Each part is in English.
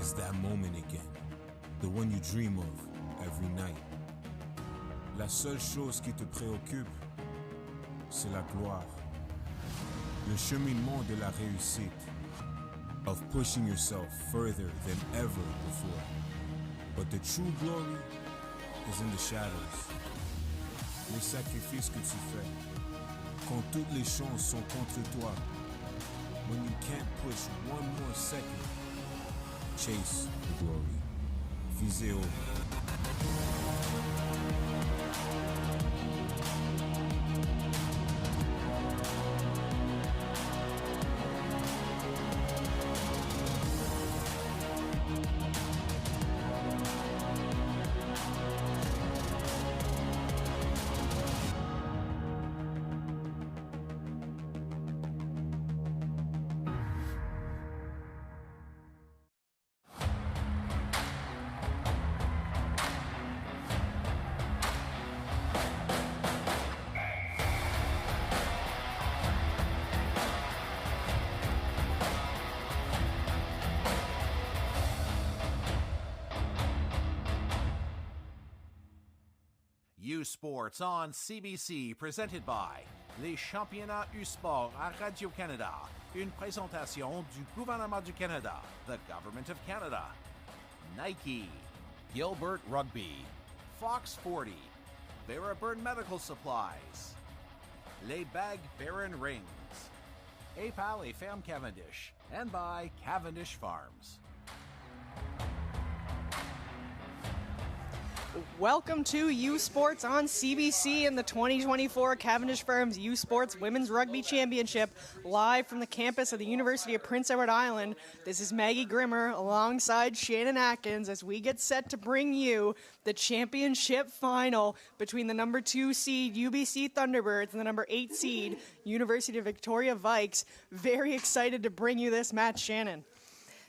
It's that moment again, the one you dream of every night. La seule chose qui te préoccupe, c'est la gloire. Le cheminement de la réussite, of pushing yourself further than ever before. But the true glory is in the shadows. Les sacrifices que tu fais, quand toutes les chances sont contre toi, when you can't push one more second, chase the glory. Visez haut. U Sports on CBC, presented by les championnats U Sport à Radio-Canada. Une présentation du gouvernement du Canada, the Government of Canada. Nike, Gilbert Rugby, Fox 40, Barabird Medical Supplies, Les Bag Baron Rings, APAL et Ferme Cavendish, and by Cavendish Farms. Welcome to U Sports on CBC in the 2024 Cavendish Farms U Sports Women's Rugby Championship, live from the campus of the University of Prince Edward Island. This is Maggie Grimmer alongside Shannon Atkins as we get set to bring you the championship final between the number 2 seed UBC Thunderbirds and the number 8 seed University of Victoria Vikes. Very excited to bring you this match, Shannon.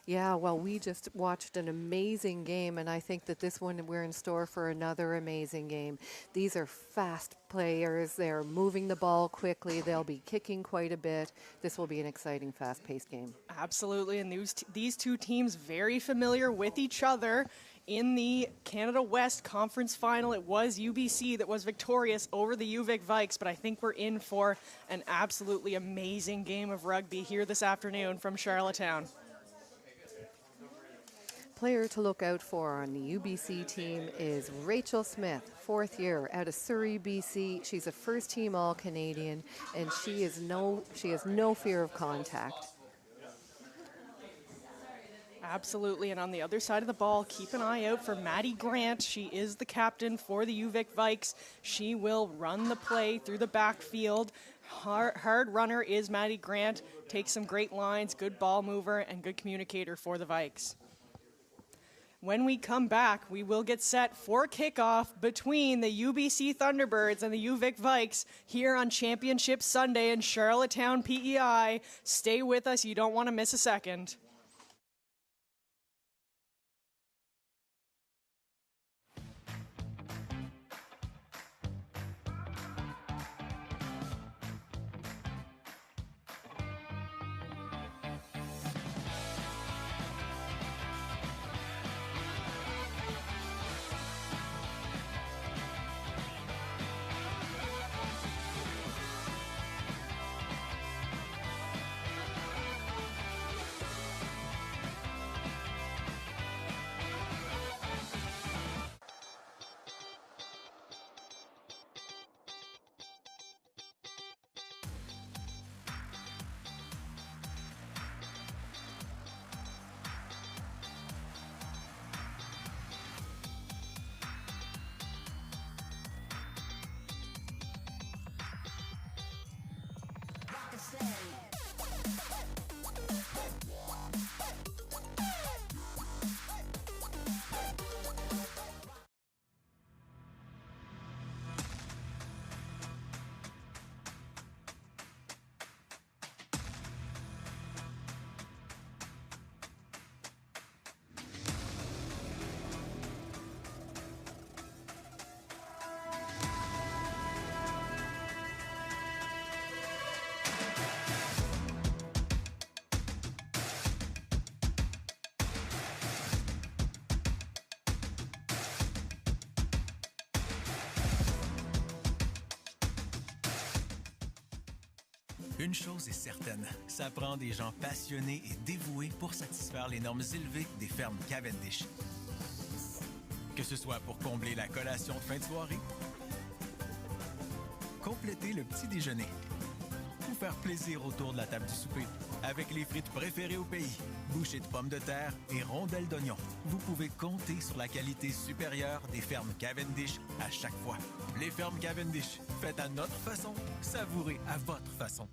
Yeah, well, we just watched an amazing game, and I think that this one we're in store for another amazing game. These are fast players. They're moving the ball quickly. They'll be kicking quite a bit. This will be an exciting, fast-paced game. Absolutely, and these two teams very familiar with each other. In the Canada West Conference Final, it was UBC that was victorious over the UVic Vikes, but I think we're in for an absolutely amazing game of rugby here this afternoon from Charlottetown. Player to look out for on the UBC team is Rachel Smith, 4th year out of Surrey, BC. She's a first-team All-Canadian, and she has no fear of contact. Absolutely, and on the other side of the ball, keep an eye out for Maddie Grant. She is the captain for the UVic Vikes. She will run the play through the backfield. Hard runner is Maddie Grant. Takes some great lines, good ball mover, and good communicator for the Vikes. When we come back, we will get set for kickoff between the UBC Thunderbirds and the UVic Vikes here on Championship Sunday in Charlottetown, PEI. Stay with us. You don't want to miss a second. Une chose est certaine, ça prend des gens passionnés et dévoués pour satisfaire les normes élevées des fermes Cavendish. Que ce soit pour combler la collation de fin de soirée, compléter le petit déjeuner ou faire plaisir autour de la table du souper avec les frites préférées au pays, bouchées de pommes de terre et rondelles d'oignons. Vous pouvez compter sur la qualité supérieure des fermes Cavendish à chaque fois. Les fermes Cavendish, faites à notre façon, savourez à votre façon.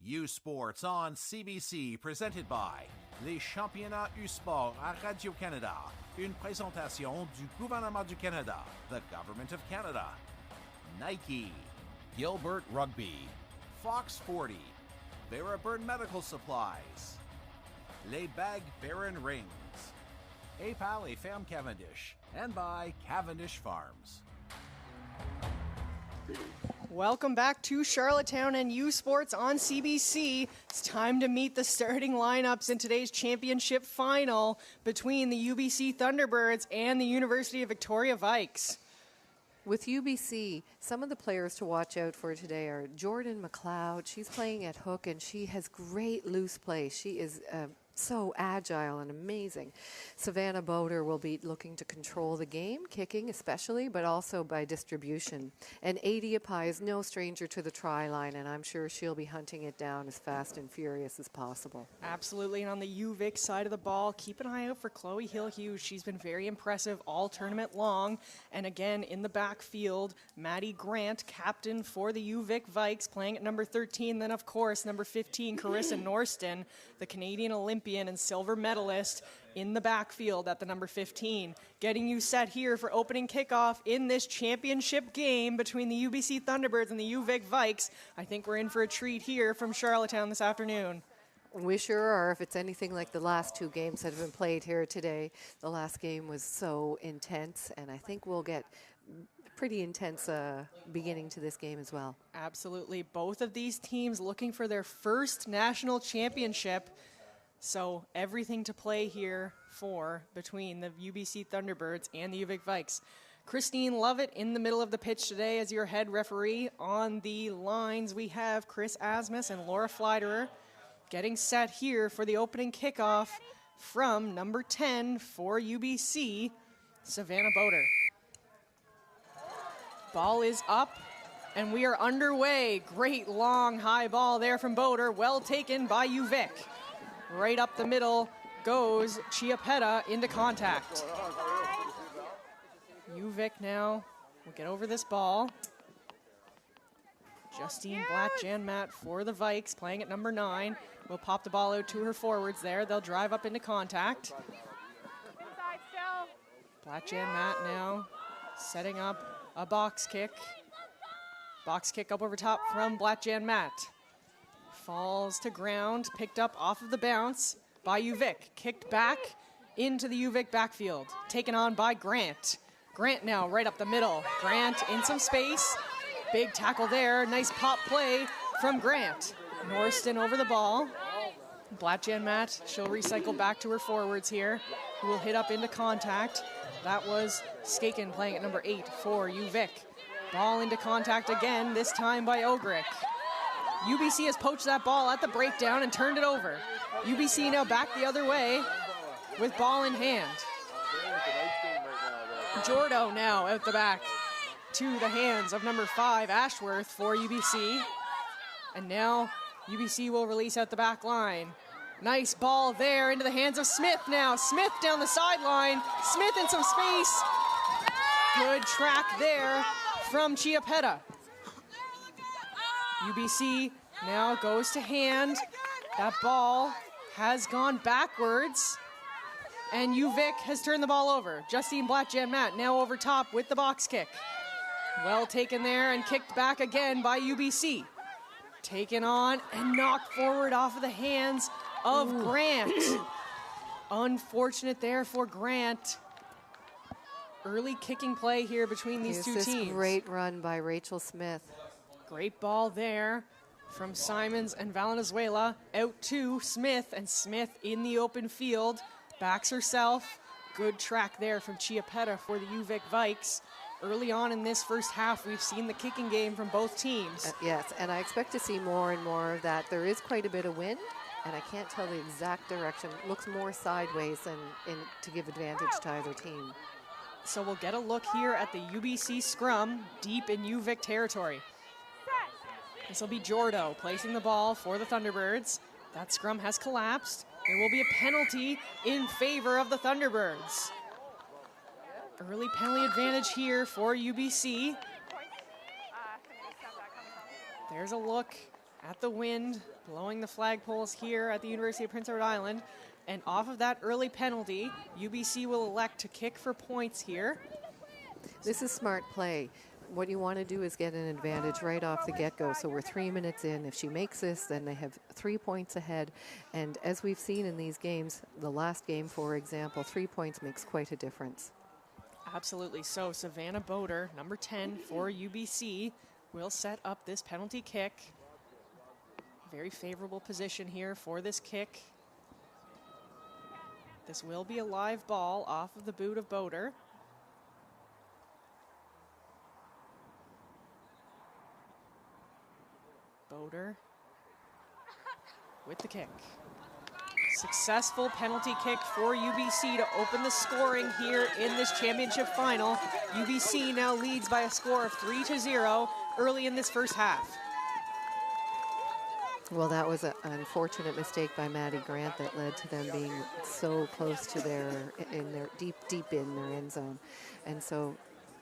U Sports on CBC, presented by les Championnats U Sports à Radio-Canada, une présentation du gouvernement du Canada, the Government of Canada. Nike, Gilbert Rugby, Fox 40, Barabird Medical Supplies, Les Bag Baron Rings, APAL et Ferme Cavendish, and by Cavendish Farms. Welcome back to Charlottetown and U Sports on CBC. It's time to meet the starting lineups in today's championship final between the UBC Thunderbirds and the University of Victoria Vikes. With UBC, some of the players to watch out for today are Jordan McLeod. She's playing at hook and she has great loose play. She is so agile and amazing. Savannah Boder will be looking to control the game, kicking especially, but also by distribution. And Adi Apai is no stranger to the try line, and I'm sure she'll be hunting it down as fast and furious as possible. Absolutely, and on the UVic side of the ball, keep an eye out for Chloe Hill-Hughes. She's been very impressive all tournament long. And again, in the backfield, Maddie Grant, captain for the UVic Vikes, playing at number 13. Then, of course, number 15, Carissa Norston, the Canadian Olympian and silver medalist, in the backfield at the number 15. Getting you set here for opening kickoff in this championship game between the UBC Thunderbirds and the UVic Vikes. I think we're in for a treat here from Charlottetown this afternoon. We sure are. If it's anything like the last two games that have been played here today, the last game was so intense, and I think we'll get pretty intense beginning to this game as well. Absolutely. Both of these teams looking for their first national championship. So everything to play here for between the UBC Thunderbirds and the UVic Vikes. Christine Lovett in the middle of the pitch today as your head referee. On the lines, we have Chris Asmus and Laura Fleiderer getting set here for the opening kickoff from number 10 for UBC, Savannah Boder. Ball is up, and we are underway. Great long high ball there from Boder. Well taken by UVic. Right up the middle goes Chiapetta into contact. UVic now will get over this ball. Justine Blatt-Janmat for the Vikes, playing at number 9. Will pop the ball out to her forwards there. They'll drive up into contact. Blatt-Janmat now setting up a box kick. Box kick up over top from Blatt-Janmat. Falls to ground, picked up off of the bounce by UVic. Kicked back into the UVic backfield. Taken on by Grant. Grant now right up the middle. Grant in some space. Big tackle there. Nice pop play from Grant. Norston over the ball. Blatt-Janmat, she'll recycle back to her forwards here, who will hit up into contact. That was Skaken playing at number 8 for UVic. Ball into contact again, this time by Ogrick. UBC has poached that ball at the breakdown and turned it over. UBC now back the other way with ball in hand. Jordo now out the back to the hands of number 5, Ashworth for UBC. And now UBC will release out the back line. Nice ball there into the hands of Smith now. Smith down the sideline. Smith in some space. Good track there from Chiapetta. UBC now goes to hand. That ball has gone backwards, and UVic has turned the ball over. Justine Blatt-Janmat now over top with the box kick. Well taken there and kicked back again by UBC. Taken on and knocked forward off of the hands of Grant. Unfortunate there for Grant. Early kicking play here between these two teams. Great run by Rachel Smith. Great ball there from Simons and Valenzuela out to Smith, and Smith in the open field backs herself. Good track there from Chiapetta for the UVic Vikes. Early on in this first half, we've seen the kicking game from both teams. Yes, and I expect to see more and more of that. There is quite a bit of wind, and I can't tell the exact direction. It looks more sideways than to give advantage to either team. So we'll get a look here at the UBC scrum deep in UVic territory. This will be Jordo placing the ball for the Thunderbirds. That scrum has collapsed. There will be a penalty in favor of the Thunderbirds. Early penalty advantage here for UBC. There's a look at the wind blowing the flagpoles here at the University of Prince Edward Island. And off of that early penalty, UBC will elect to kick for points here. This is smart play. What you want to do is get an advantage right off the get-go. So we're 3 minutes in. If she makes this, then they have 3 points ahead. And as we've seen in these games, the last game, for example, 3 points makes quite a difference. Absolutely. So Savannah Boder, number 10 for UBC, will set up this penalty kick. Very favorable position here for this kick. This will be a live ball off of the boot of Boder. Boder with the kick. Successful penalty kick for UBC to open the scoring here in this championship final. UBC now leads by a score of 3-0 early in this first half. Well, that was an unfortunate mistake by Maddie Grant that led to them being so close to deep in their end zone. And so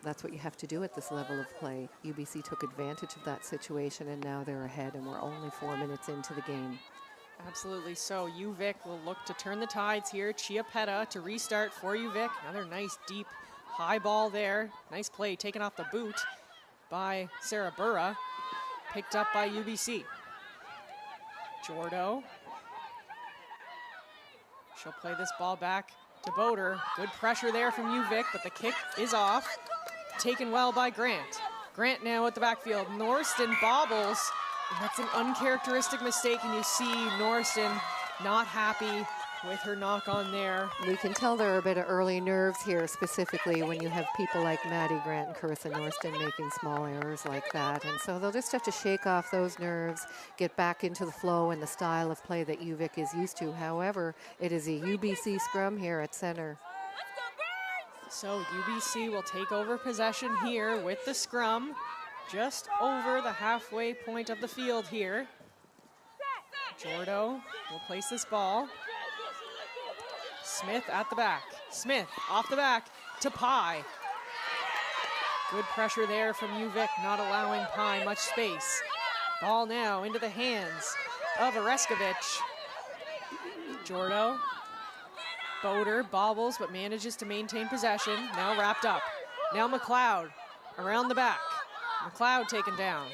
that's what you have to do at this level of play. UBC took advantage of that situation, and now they're ahead, and we're only 4 minutes into the game. Absolutely. So UVic will look to turn the tides here. Chiapetta to restart for UVic. Another nice deep high ball there. Nice play taken off the boot by Sarah Burra. Picked up by UBC. Jordo. She'll play this ball back to Boder. Good pressure there from UVic, but the kick is off. Taken well by Grant. Grant now at the backfield. Norston bobbles. And that's an uncharacteristic mistake, and you see Norston not happy with her knock on there. We can tell there are a bit of early nerves here, specifically when you have people like Maddie Grant and Carissa Norston making small errors like that. And so they'll just have to shake off those nerves, get back into the flow and the style of play that UVic is used to. However, it is a UBC scrum here at center. So UBC will take over possession here with the scrum, just over the halfway point of the field here. Jordo will place this ball. Smith at the back. Smith off the back to Pye. Good pressure there from UVic, not allowing Pye much space. Ball now into the hands of Oreskovic. Jordo. Boder bobbles but manages to maintain possession. Now wrapped up. Now McLeod around the back. McLeod taken down.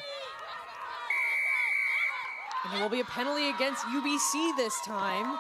And there will be a penalty against UBC this time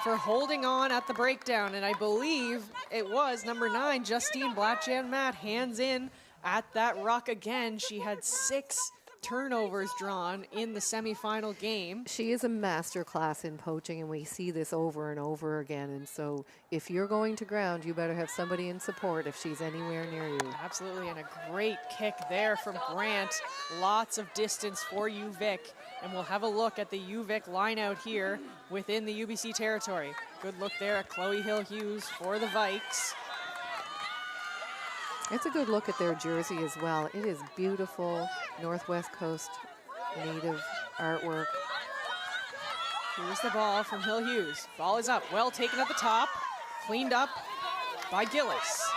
for holding on at the breakdown. And I believe it was number 9, Justine Blatt-Janmat, hands in at that ruck again. She had 6 turnovers drawn in the semifinal game. She is a master class in poaching, and we see this over and over again. And so if you're going to ground, you better have somebody in support if she's anywhere near you. Absolutely, and a great kick there from Grant. Lots of distance for UVic, and we'll have a look at the UVic line out here within the UBC territory. Good look there at Chloe Hill-Hughes for the Vikes. It's a good look at their jersey as well. It is beautiful, Northwest Coast native artwork. Here's the ball from Hill-Hughes. Ball is up, well taken at the top, cleaned up by Gillis.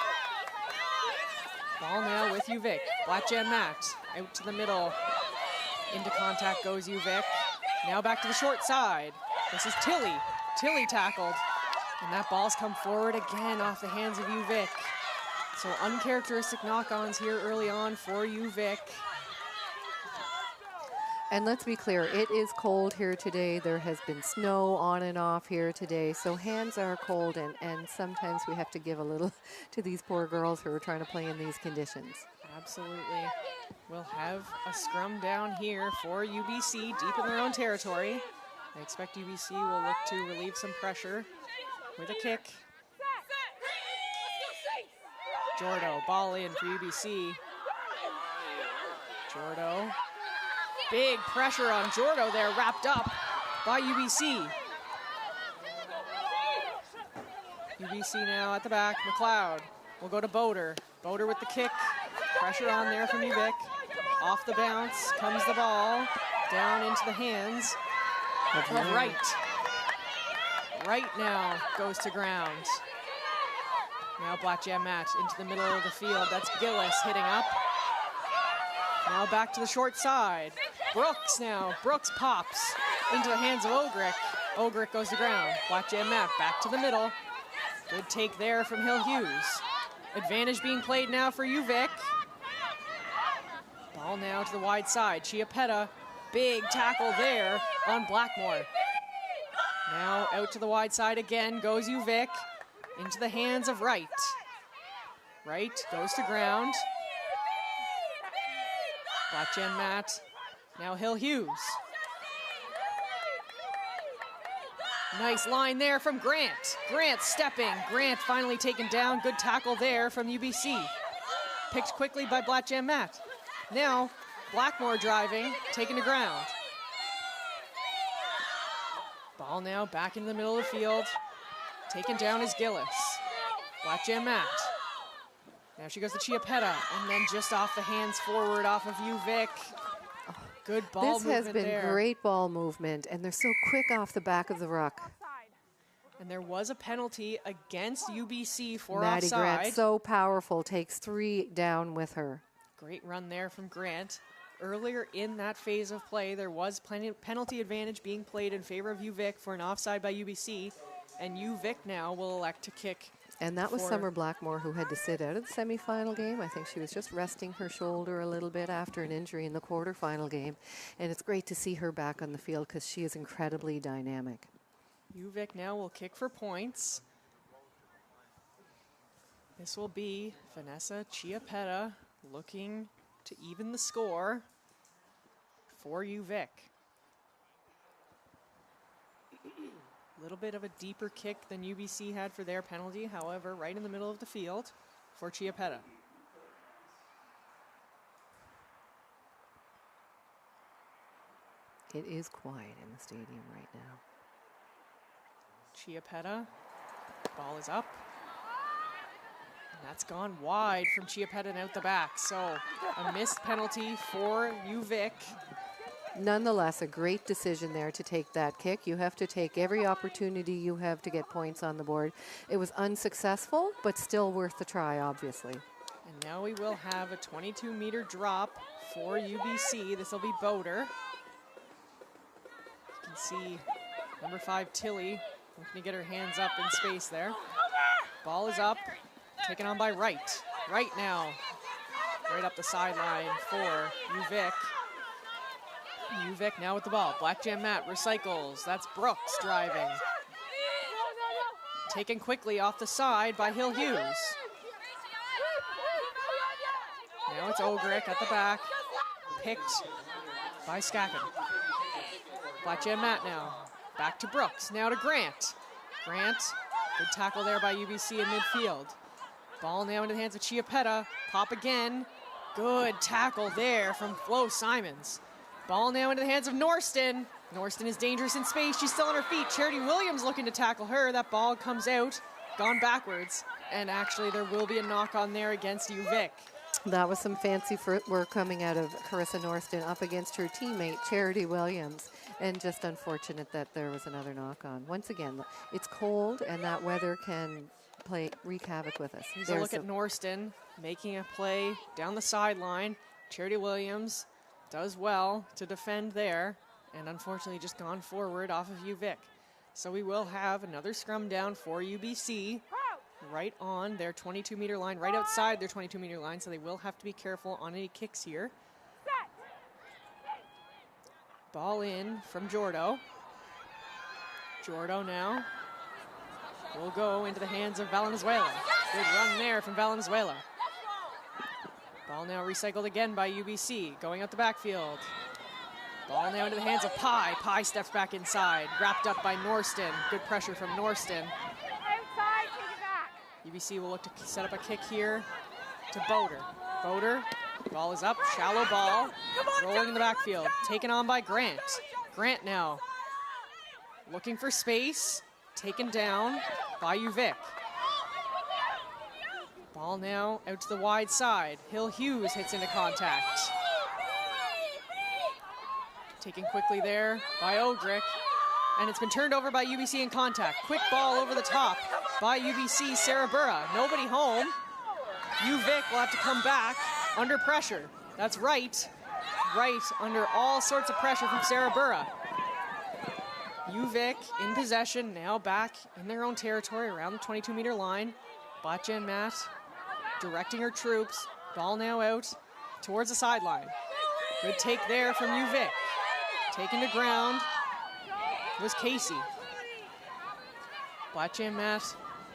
Ball now with UVic. Blatt-Janmat out to the middle. Into contact goes UVic. Now back to the short side. This is Tilly. Tilly tackled. And that ball's come forward again off the hands of UVic. So uncharacteristic knock-ons here early on for UVic. And let's be clear, it is cold here today. There has been snow on and off here today. So hands are cold, and sometimes we have to give a little to these poor girls who are trying to play in these conditions. Absolutely. We'll have a scrum down here for UBC deep in their own territory. I expect UBC will look to relieve some pressure with a kick. Jordo, ball in for UBC. Jordo. Big pressure on Jordo there, wrapped up by UBC. UBC now at the back. McLeod will go to Boder. Boder with the kick. Pressure on there from UVic. Off the bounce comes the ball. Down into the hands of Wright. Wright now goes to ground. Now Black Jam Matt into the middle of the field. That's Gillis hitting up. Now back to the short side. Brooks now. Brooks pops into the hands of Ogrick. Ogrick goes to ground. Black Jam Matt back to the middle. Good take there from Hill Hughes. Advantage being played now for UVic. Ball now to the wide side. Chiapetta, big tackle there on Blackmore. Now out to the wide side again goes UVic. Into the hands of Wright. Wright goes to ground. Black Jam Matt. Now Hill Hughes. Nice line there from Grant. Grant stepping. Grant finally taken down. Good tackle there from UBC. Picked quickly by Black Jam Matt. Now Blackmore driving, taken to ground. Ball now back in the middle of the field. Taken down is Gillis. Black Jam Matt. Now she goes to Chiapetta, and then just off the hands forward off of UVic. Good ball movement there. This has been great ball movement, and they're so quick off the back of the ruck. And there was a penalty against UBC for Maddie offside. Grant, so powerful, takes 3 down with her. Great run there from Grant. Earlier in that phase of play, there was penalty advantage being played in favor of UVic for an offside by UBC, and UVic now will elect to kick. And that was Summer Blackmore, who had to sit out of the semifinal game. I think she was just resting her shoulder a little bit after an injury in the quarterfinal game. And it's great to see her back on the field because she is incredibly dynamic. UVic now will kick for points. This will be Vanessa Chiapetta looking to even the score for UVic. A little bit of a deeper kick than UBC had for their penalty, however, right in the middle of the field for Chiapetta. It is quiet in the stadium right now. Chiapetta, ball is up. And that's gone wide from Chiapetta and out the back. So a missed penalty for UVic. Nonetheless, a great decision there to take that kick. You have to take every opportunity you have to get points on the board. It was unsuccessful, but still worth the try, obviously. And now we will have a 22-meter drop for UBC. This will be Boder. You can see number 5, Tilly, looking to get her hands up in space there. Ball is up, taken on by Wright. Wright now, right up the sideline for UVic. UVic now with the ball. Black Jam Matt recycles. That's Brooks driving. Taken quickly off the side by Hill Hughes. Now it's Ogrick at the back. Picked by Skaken. Black Jam Matt now. Back to Brooks. Now to Grant. Grant, good tackle there by UBC in midfield. Ball now into the hands of Chiapetta. Pop again. Good tackle there from Flo Simons. Ball now into the hands of Norston. Norston is dangerous in space. She's still on her feet. Charity Williams looking to tackle her. That ball comes out, gone backwards. And actually there will be a knock on there against UVic. That was some fancy footwork coming out of Carissa Norston up against her teammate, Charity Williams. And just unfortunate that there was another knock on. Once again, it's cold and that weather can wreak havoc with us. Here's a look at Norston making a play down the sideline. Charity Williams does well to defend there, and unfortunately just gone forward off of UVic. So we will have another scrum down for UBC right on their 22-meter line, right outside their 22-meter line, so they will have to be careful on any kicks here. Ball in from Jordo. Jordo now will go into the hands of Valenzuela. Good run there from Valenzuela. Ball now recycled again by UBC, going out the backfield. Ball now into the hands of Pye. Pye steps back inside, wrapped up by Norston. Good pressure from Norston. UBC will look to set up a kick here to Boder. Boder, ball is up, shallow ball, rolling in the backfield, taken on by Grant. Grant now looking for space, taken down by UVic. Ball now out to the wide side. Hill Hughes hits into contact. Taken quickly there by Ogrick. And it's been turned over by UBC in contact. Quick ball over the top by UBC, Sarah Burra. Nobody home. UVic will have to come back under pressure. That's right under all sorts of pressure from Sarah Burra. UVic in possession, now back in their own territory around the 22-meter line. Blatjan Matt directing her troops. Ball now out towards the sideline. Good take there from UVic. Taken to ground was Casey. Blatjan Matt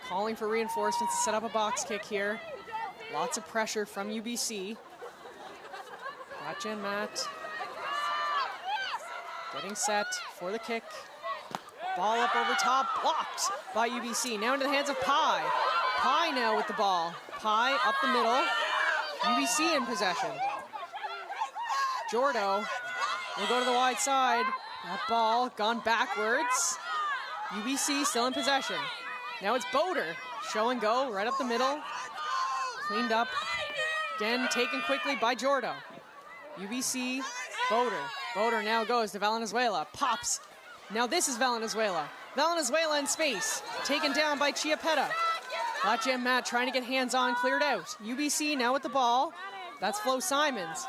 calling for reinforcements to set up a box kick here. Lots of pressure from UBC. Blatjan Matt getting set for the kick. Ball up over top, blocked by UBC. Now into the hands of Pye. Pye now with the ball. Pye up the middle. UBC in possession. Jordo will go to the wide side. That ball gone backwards. UBC still in possession. Now it's Boder. Show and go right up the middle. Cleaned up. Again taken quickly by Jordo. UBC, Boder. Boder now goes to Valenzuela. Pops. Now this is Valenzuela. Valenzuela in space. Taken down by Chiapetta. Blatjan Matt trying to get hands on, cleared out. UBC now with the ball. That's Flo Simons.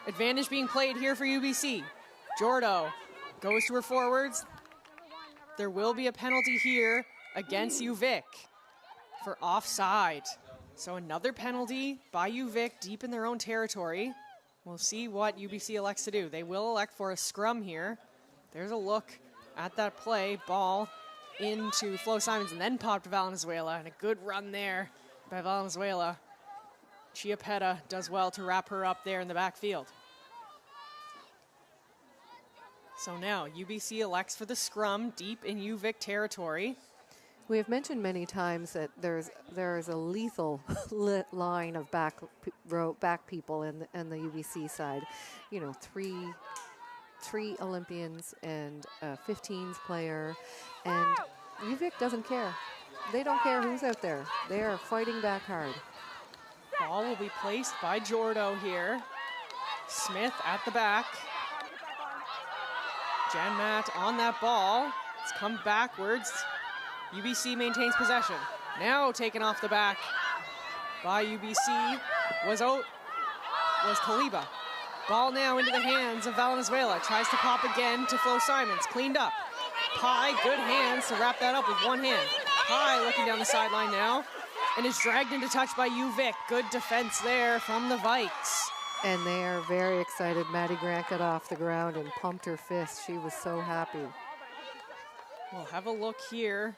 Advantage being played here for UBC. Jordo goes to her forwards. There will be a penalty here against UVic for offside. So another penalty by UVic deep in their own territory. We'll see what UBC elects to do. They will elect for a scrum here. There's a look at that play. Ball into Flo Simons and then popped to Valenzuela. And a good run there by Valenzuela. Chiapetta does well to wrap her up there in the backfield. So now UBC elects for the scrum deep in UVic territory. We have mentioned many times that there's a lethal line of back people in the UBC side. You know, three Olympians and a 15s player, and UVic doesn't care. They don't care who's out there. They are fighting back hard. Ball will be placed by Jordo here. Smith at the back. Jan Matt on that ball. It's come backwards. UBC maintains possession. Now taken off the back by UBC was Kaliba. Ball now into the hands of Valenzuela. Tries to pop again to Flo Simons. Cleaned up. Pye, good hands to wrap that up with one hand. Pye looking down the sideline now and is dragged into touch by UVic. Good defense there from the Vikes. And they are very excited. Maddie Grant got off the ground and pumped her fist. She was so happy. We'll have a look here.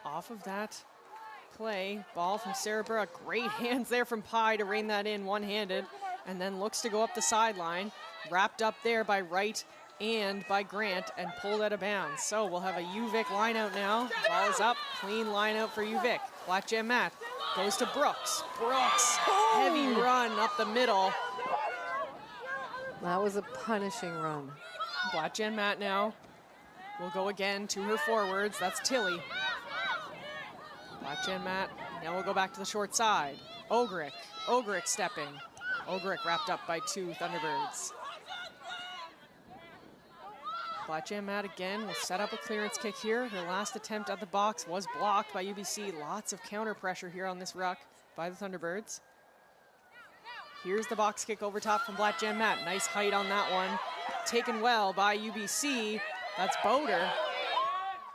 Off of that play, ball from Sarah Burra. Great hands there from Pye to rein that in one-handed, and then looks to go up the sideline. Wrapped up there by Wright and by Grant and pulled out of bounds. So we'll have a UVic line out now. Ball is up, clean line out for UVic. Blatjan Matt goes to Brooks. Brooks, heavy run up the middle. That was a punishing run. Blatjan Matt now will go again to her forwards. That's Tilly. Blatjan Matt now we'll go back to the short side. Ogrick stepping. Ogrick wrapped up by two Thunderbirds. Blatjan Matt again will set up a clearance kick here. Her last attempt at the box was blocked by UBC. Lots of counter pressure here on this ruck by the Thunderbirds. Here's the box kick over top from Blatjan Matt. Nice height on that one. Taken well by UBC. That's Boder.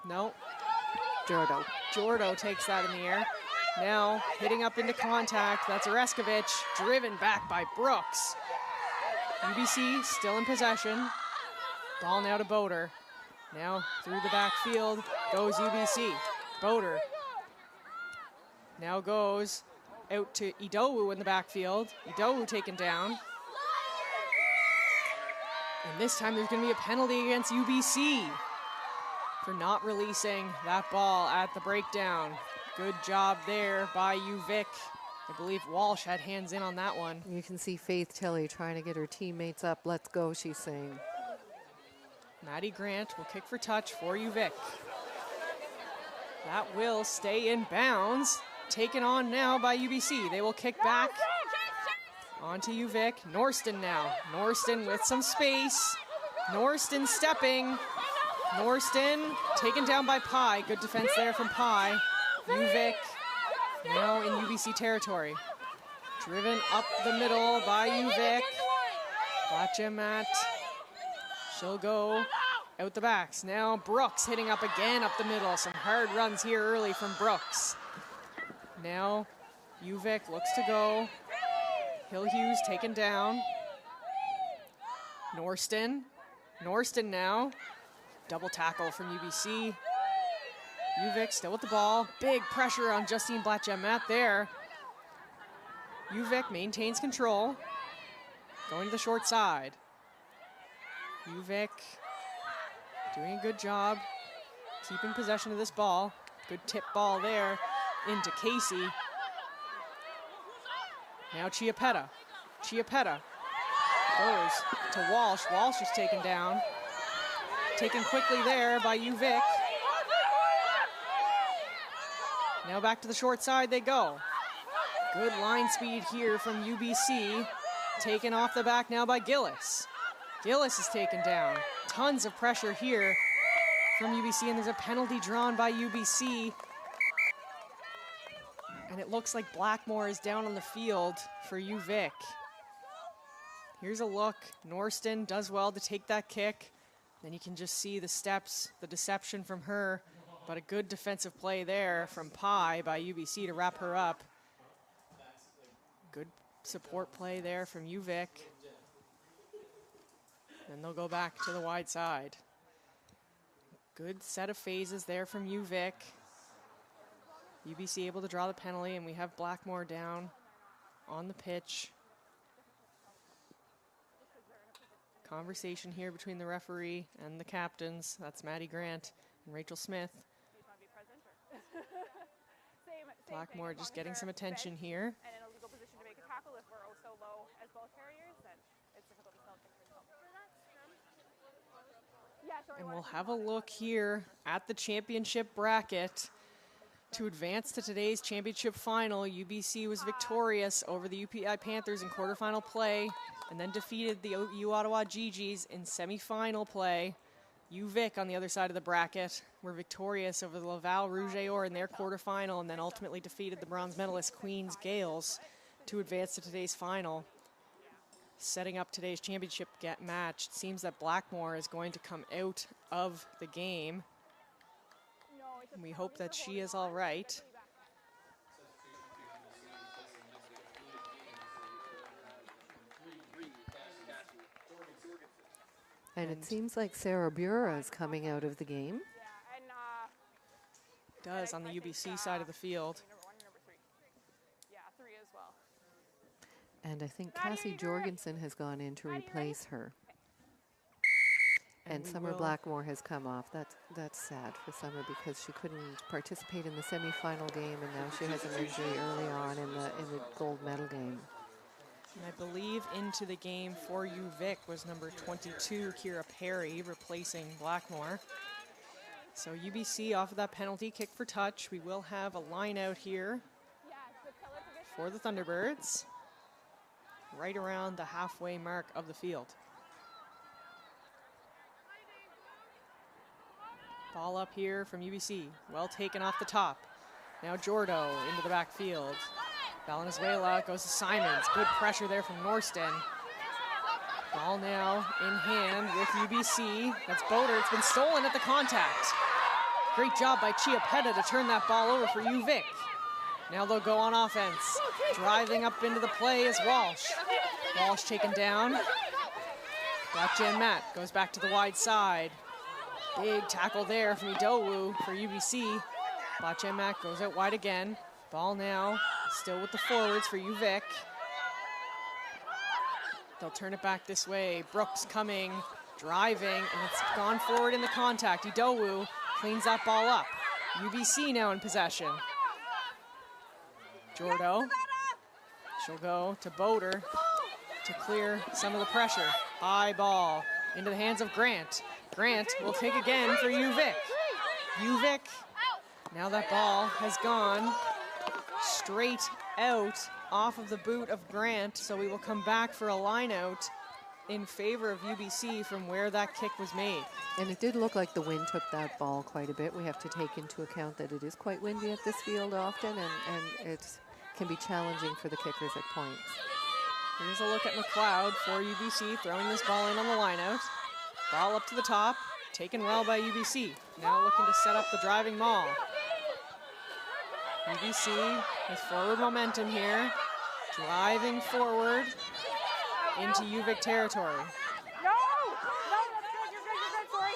No. Jordo. Takes that in the air. Now hitting up into contact. That's Oreskovic, driven back by Brooks. UBC still in possession. Ball now to Boder. Now through the backfield goes UBC. Boder now goes out to Idowu in the backfield. Idowu taken down. And this time there's going to be a penalty against UBC for not releasing that ball at the breakdown. Good job there by UVic. I believe Walsh had hands in on that one. You can see Faith Tilley trying to get her teammates up. Let's go, she's saying. Maddie Grant will kick for touch for UVic. That will stay in bounds. Taken on now by UBC. They will kick back onto UVic. Norston now. Norston with some space. Norston stepping. Norston taken down by Pye. Good defense there from Pye. UVic now in UBC territory. Driven up the middle by UVic. Blatchamat. She'll go out the backs. Now Brooks hitting up again up the middle. Some hard runs here early from Brooks. Now UVic looks to go. Hill-Hughes taken down. Norston now. Double tackle from UBC. UVic still with the ball. Big pressure on Justine Blatchamat there. UVic maintains control. Going to the short side. UVic doing a good job keeping possession of this ball. Good tip ball there into Casey. Now Chiapetta goes to Walsh. Walsh is taken down. Taken quickly there by UVic. Now back to the short side they go. Good line speed here from UBC. Taken off the back now by Gillis. Gillis is taken down. Tons of pressure here from UBC, and there's a penalty drawn by UBC. And it looks like Blackmore is down on the field for UVic. Here's a look. Norston does well to take that kick. Then you can just see the steps, the deception from her, but a good defensive play there from Pye by UBC to wrap her up. Good support play there from UVic. Then they'll go back to the wide side. Good set of phases there from UVic. UBC able to draw the penalty, and we have Blackmore down on the pitch. Conversation here between the referee and the captains. That's Maddie Grant and Rachel Smith. Blackmore just getting some attention here. And in a legal position to make a tackle if we're so low as ball carriers, then it's difficult to tell. And we'll have a look here at the championship bracket. To advance to today's championship final, UBC was victorious over the UPI Panthers in quarterfinal play and then defeated the U Ottawa GGs in semifinal play. UVic on the other side of the bracket were victorious over the Laval Rouge et Or in their quarterfinal and then ultimately defeated the bronze medalist Queens Gales to advance to today's final. Setting up today's championship match, it seems that Blackmore is going to come out of the game. And we hope that she is all right. And it seems like Sarah Bura is coming out of the game. Does on the UBC side of the field. And I think Cassie Jorgensen has gone in to replace her. And Summer Blackmore has come off. That's sad for Summer because she couldn't participate in the semifinal game, and now she has an injury early on in the gold medal game. And I believe into the game for UVic was number 22, Kira Perry, replacing Blackmore. So UBC off of that penalty kick for touch. We will have a line out here for the Thunderbirds, right around the halfway mark of the field. Ball up here from UBC. Well taken off the top. Now Jordo into the backfield. Valenzuela goes to Simons. Good pressure there from Norston. Ball now in hand with UBC. That's Boder. It's been stolen at the contact. Great job by Chiapetta to turn that ball over for UVic. Now they'll go on offense. Driving up into the play is Walsh. Walsh taken down. Blackjan Matt goes back to the wide side. Big tackle there from Idowu for UBC. Blackjan Matt goes out wide again. Ball now still with the forwards for UVic. They'll turn it back this way. Brooks coming, driving, and it's gone forward in the contact. Idowu cleans that ball up. UBC now in possession. Jordo. She'll go to Boder to clear some of the pressure. High ball into the hands of Grant. Grant will take again for UVic. UVic, now that ball has gone straight out off of the boot of Grant, so we will come back for a line out in favor of UBC from where that kick was made. And it did look like the wind took that ball quite a bit. We have to take into account that it is quite windy at this field often, and it can be challenging for the kickers at points. Here's a look at McLeod for UBC, throwing this ball in on the line out. Ball up to the top, taken well by UBC. Now looking to set up the driving maul. UBC with forward momentum here, driving forward into UVic territory. No, that's good. You're good, sorry.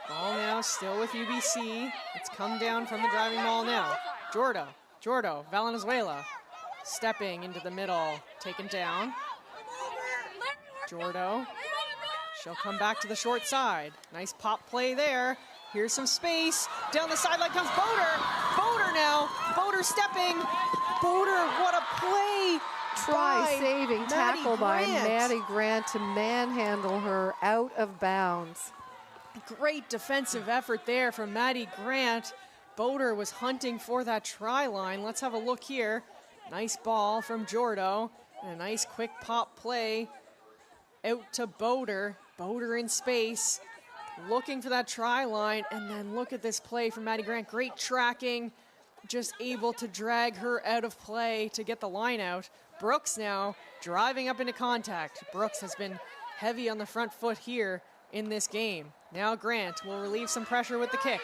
Ball now still with UBC. It's come down from the driving maul now. Jordo, Valenzuela stepping into the middle, taken down. Jordo, she'll come back to the short side. Nice pop play there. Here's some space. Down the sideline comes Boder. Boder now. Boder stepping. Boder, what a play. Try-saving tackle by Grant. Maddie Grant to manhandle her out of bounds. Great defensive effort there from Maddie Grant. Boder was hunting for that try line. Let's have a look here. Nice ball from Jordo. And a nice quick pop play out to Boder. Boder in space, looking for that try line. And then look at this play from Maddie Grant. Great tracking, just able to drag her out of play to get the line out. Brooks now driving up into contact. Brooks has been heavy on the front foot here in this game. Now Grant will relieve some pressure with the kick,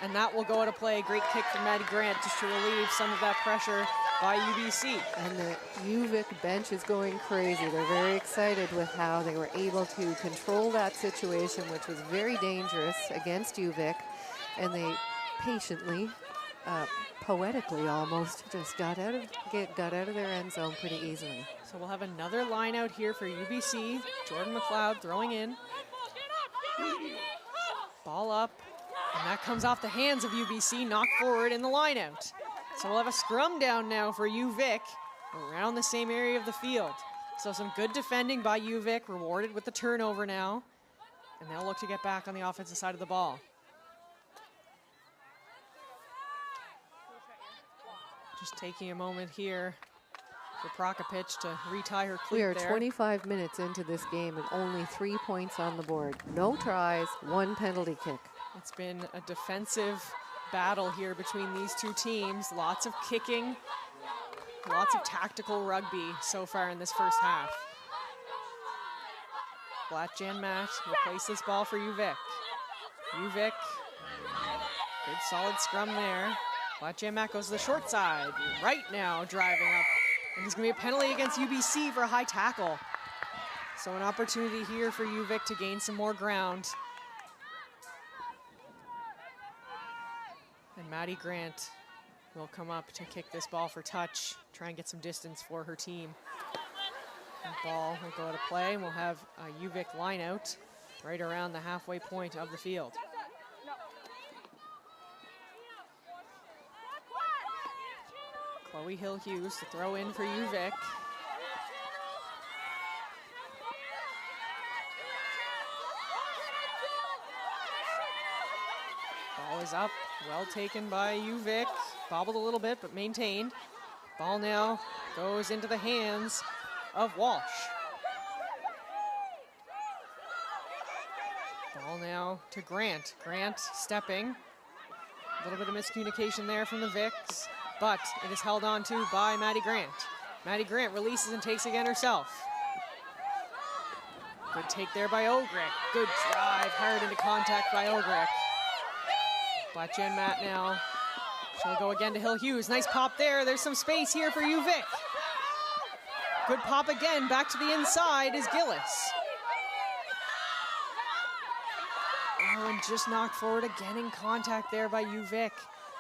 and that will go out of play. Great kick from Maddie Grant just to relieve some of that pressure by UBC. And the UVic bench is going crazy. They're very excited with how they were able to control that situation, which was very dangerous against UVic, and they patiently, poetically almost, just got out of their end zone pretty easily. So we'll have another line out here for UBC. Jordan McLeod throwing in. Ball up, and that comes off the hands of UBC, knocked forward in the line out. So we'll have a scrum down now for UVic around the same area of the field. So some good defending by UVic, rewarded with the turnover now. And they'll look to get back on the offensive side of the ball. Just taking a moment here for Prokopich to retie her cleat We are there. 25 minutes into this game and only 3 points on the board. No tries, 1 penalty kick. It's been a defensive battle here between these two teams. Lots of kicking, lots of tactical rugby so far in this first half. Blackjan Matt will place this ball for UVic. UVic, good solid scrum there. Blackjan Matt goes to the short side, right now driving up. And there's gonna be a penalty against UBC for a high tackle. So an opportunity here for UVic to gain some more ground. And Maddie Grant will come up to kick this ball for touch, try and get some distance for her team. And ball will go to play, and we'll have a UVic line out right around the halfway point of the field. Chloe Hill-Hughes to throw in for UVic. Ball is up, well taken by UVic. Bobbled a little bit, but maintained. Ball now goes into the hands of Walsh. Ball now to Grant. Grant stepping. A little bit of miscommunication there from the Vics, but it is held on to by Maddie Grant. Maddie Grant releases and takes again herself. Good take there by Ogrick. Good drive, hard into contact by Ogrick. Blackjan Matt now. She'll go again to Hill Hughes. Nice pop there. There's some space here for UVic. Good pop again. Back to the inside is Gillis. Oh, and just knocked forward again in contact there by UVic.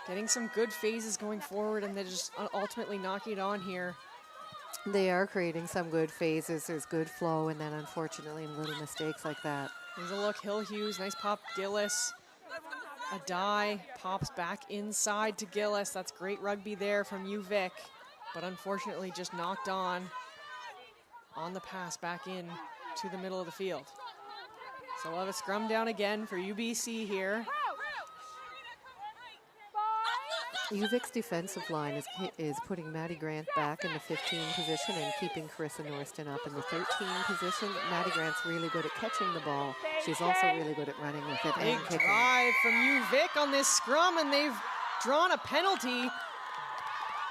Getting some good phases going forward, and then just ultimately knocking it on here. They are creating some good phases. There's good flow, and then unfortunately little mistakes like that. Here's a look. Hill Hughes. Nice pop. Gillis. A die. Pops back inside to Gillis. That's great rugby there from UVic, but unfortunately just knocked on the pass back in to the middle of the field. So we'll have a scrum down again for UBC here. UVic's defensive line is putting Maddie Grant back in the 15 position and keeping Carissa Norston up in the 13 position. Maddie Grant's really good at catching the ball. She's also really good at running with it Big and kicking. drive from UVic on this scrum, and they've drawn a penalty.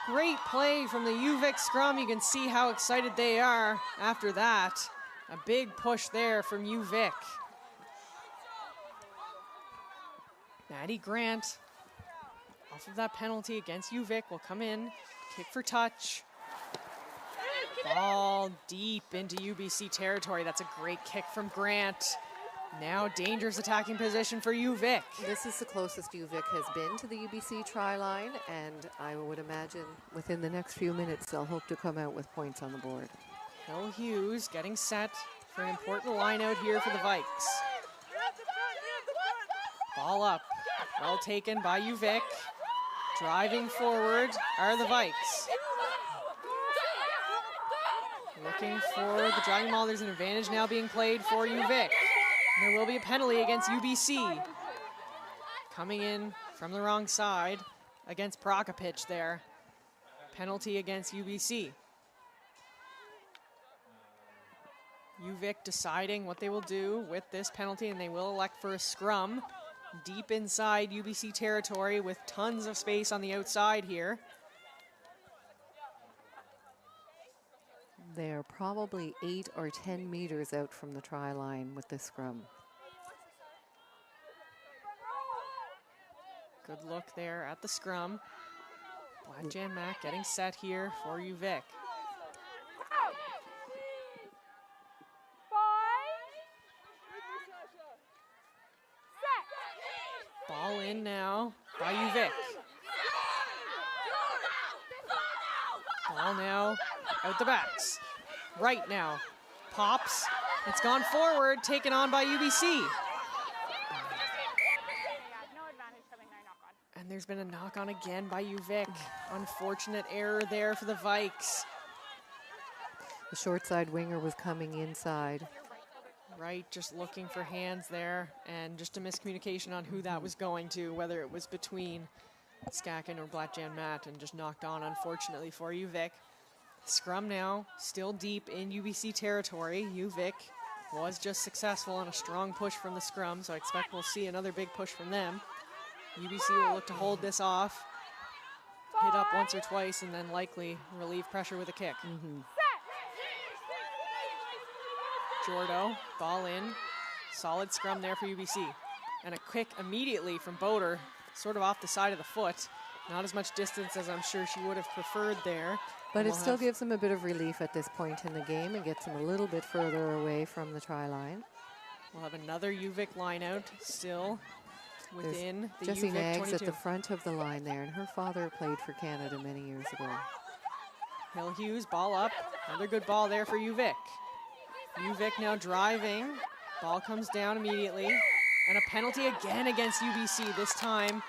Great play from the UVic scrum. You can see how excited they are after that. A big push there from UVic. Maddie Grant, off of that penalty against UVic, will come in, kick for touch. Ball deep into UBC territory. That's a great kick from Grant. Now dangerous attacking position for UVic. This is the closest UVic has been to the UBC try line, and I would imagine within the next few minutes they'll hope to come out with points on the board. Hill Hughes getting set for an important line out here for the Vikes. Ball up, well taken by UVic. Driving forward are the Vikes. Looking for the driving ball. There's an advantage now being played for UVic. There will be a penalty against UBC. Coming in from the wrong side against Prokopich there. Penalty against UBC. UVic deciding what they will do with this penalty, and they will elect for a scrum deep inside UBC territory with tons of space on the outside here. They're probably 8 or 10 meters out from the try line with this scrum. Good look there at the scrum. Blackjan Mack getting set here for UVic. Ball in now by UVic. Ball now out the backs. Right now. Pops. It's gone forward, taken on by UBC. And there's been a knock on again by UVic. Unfortunate error there for the Vikes. The short side winger was coming inside. Right, just looking for hands there, and just a miscommunication on who that was going to, whether it was between Skaken or Blackjan Matt, and just knocked on, unfortunately, for UVic. Scrum now, still deep in UBC territory. UVic was just successful on a strong push from the scrum, so I expect we'll see another big push from them. UBC will look to hold this off, hit up once or twice, and then likely relieve pressure with a kick. Jordo, ball in. Solid scrum there for UBC. And a kick immediately from Boder, sort of off the side of the foot. Not as much distance as I'm sure she would have preferred there. But it still gives them a bit of relief at this point in the game and gets them a little bit further away from the try line. We'll have another UVic line out still within the Jessie UVic Nags 22. at the front of the line there, and her father played for Canada many years ago. Hill Hughes, ball up. Another good ball there for UVic. UVic now driving. Ball comes down immediately. And a penalty again against UBC, this time.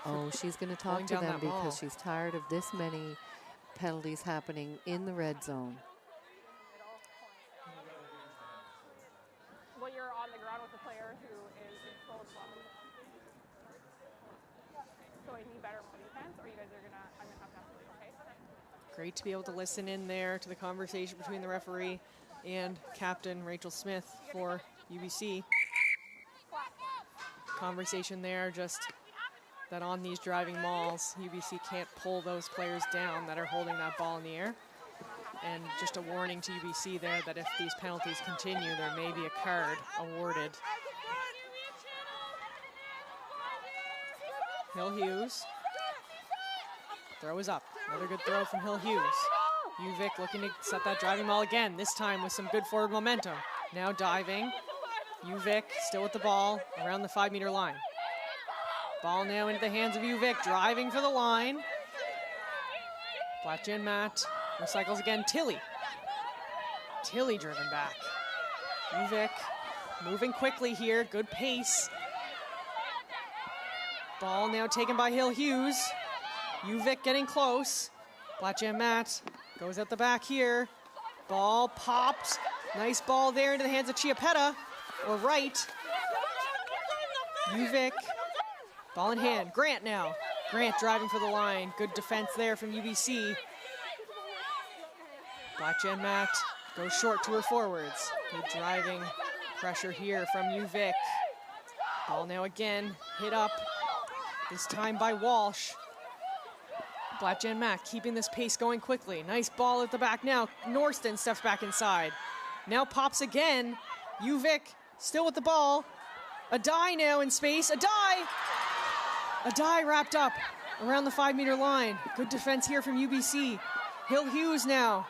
Oh, she's going to talk to them because she's tired of this many penalties happening in the red zone. Well, you're on the ground with a player who is full of ball. So I need better defense, or you guys are I'm gonna have to okay? Great to be able to listen in there to the conversation between the referee and captain Rachel Smith for UBC. Conversation there, just that on these driving mauls, UBC can't pull those players down that are holding that ball in the air. And just a warning to UBC there that if these penalties continue, there may be a card awarded. Hill Hughes. Throw is up. Another good throw from Hill Hughes. UVic looking to set that driving ball again, this time with some good forward momentum. Now diving. UVic still with the ball around the 5-meter line. Ball now into the hands of UVic, driving for the line. Blackjan Matt recycles again. Tilly driven back. UVic moving quickly here, good pace. Ball now taken by Hill Hughes. UVic getting close. Blackjan Matt goes at the back here. Ball popped. Nice ball there into the hands of Chiapetta, or Wright. UVic, ball in hand. Grant now. Grant driving for the line. Good defense there from UBC. Blackjan Matt goes short to her forwards. Good driving pressure here from UVic. Ball now again, hit up. This time by Walsh. Blackjan Matt keeping this pace going quickly. Nice ball at the back now. Norston steps back inside. Now pops again. UVic still with the ball. A die now in space. A die wrapped up around the 5-meter line. Good defense here from UBC. Hill Hughes now.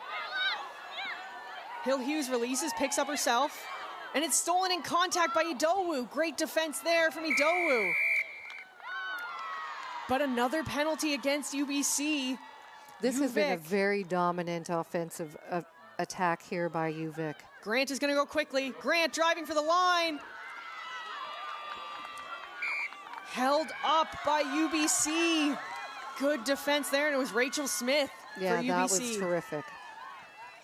Hill Hughes releases, picks up herself, and it's stolen in contact by Idowu. Great defense there from Idowu. But another penalty against UBC. This has been a very dominant offensive attack here by UVic. Grant is going to go quickly. Grant driving for the line. Held up by UBC. Good defense there, and it was Rachel Smith for UBC. Yeah, that was terrific.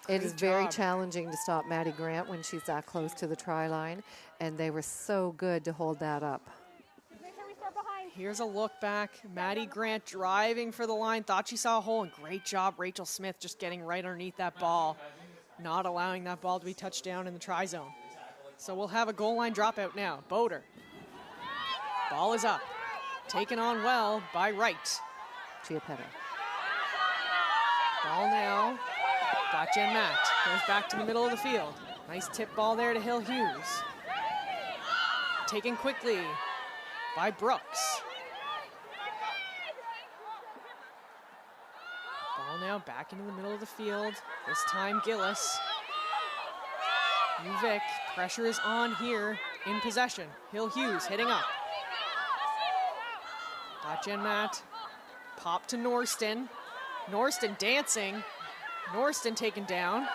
It is very job. challenging to stop Maddie Grant when she's that close to the try line, and they were so good to hold that up. Here's a look back. Maddie Grant driving for the line. Thought she saw a hole, and great job, Rachel Smith, just getting right underneath that ball. Not allowing that ball to be touched down in the try zone. So we'll have a goal line dropout now. Boder. Ball is up. Taken on well by Wright. Chiapetta. Ball now. Blackjan Matt goes back to the middle of the field. Nice tip ball there to Hill Hughes. Taken quickly by Brooks. Ball now back into the middle of the field. This time Gillis. UVic, pressure is on here in possession. Hill Hughes hitting up. Blackjan Matt, pop to Norston. Norston dancing. Norston taken down.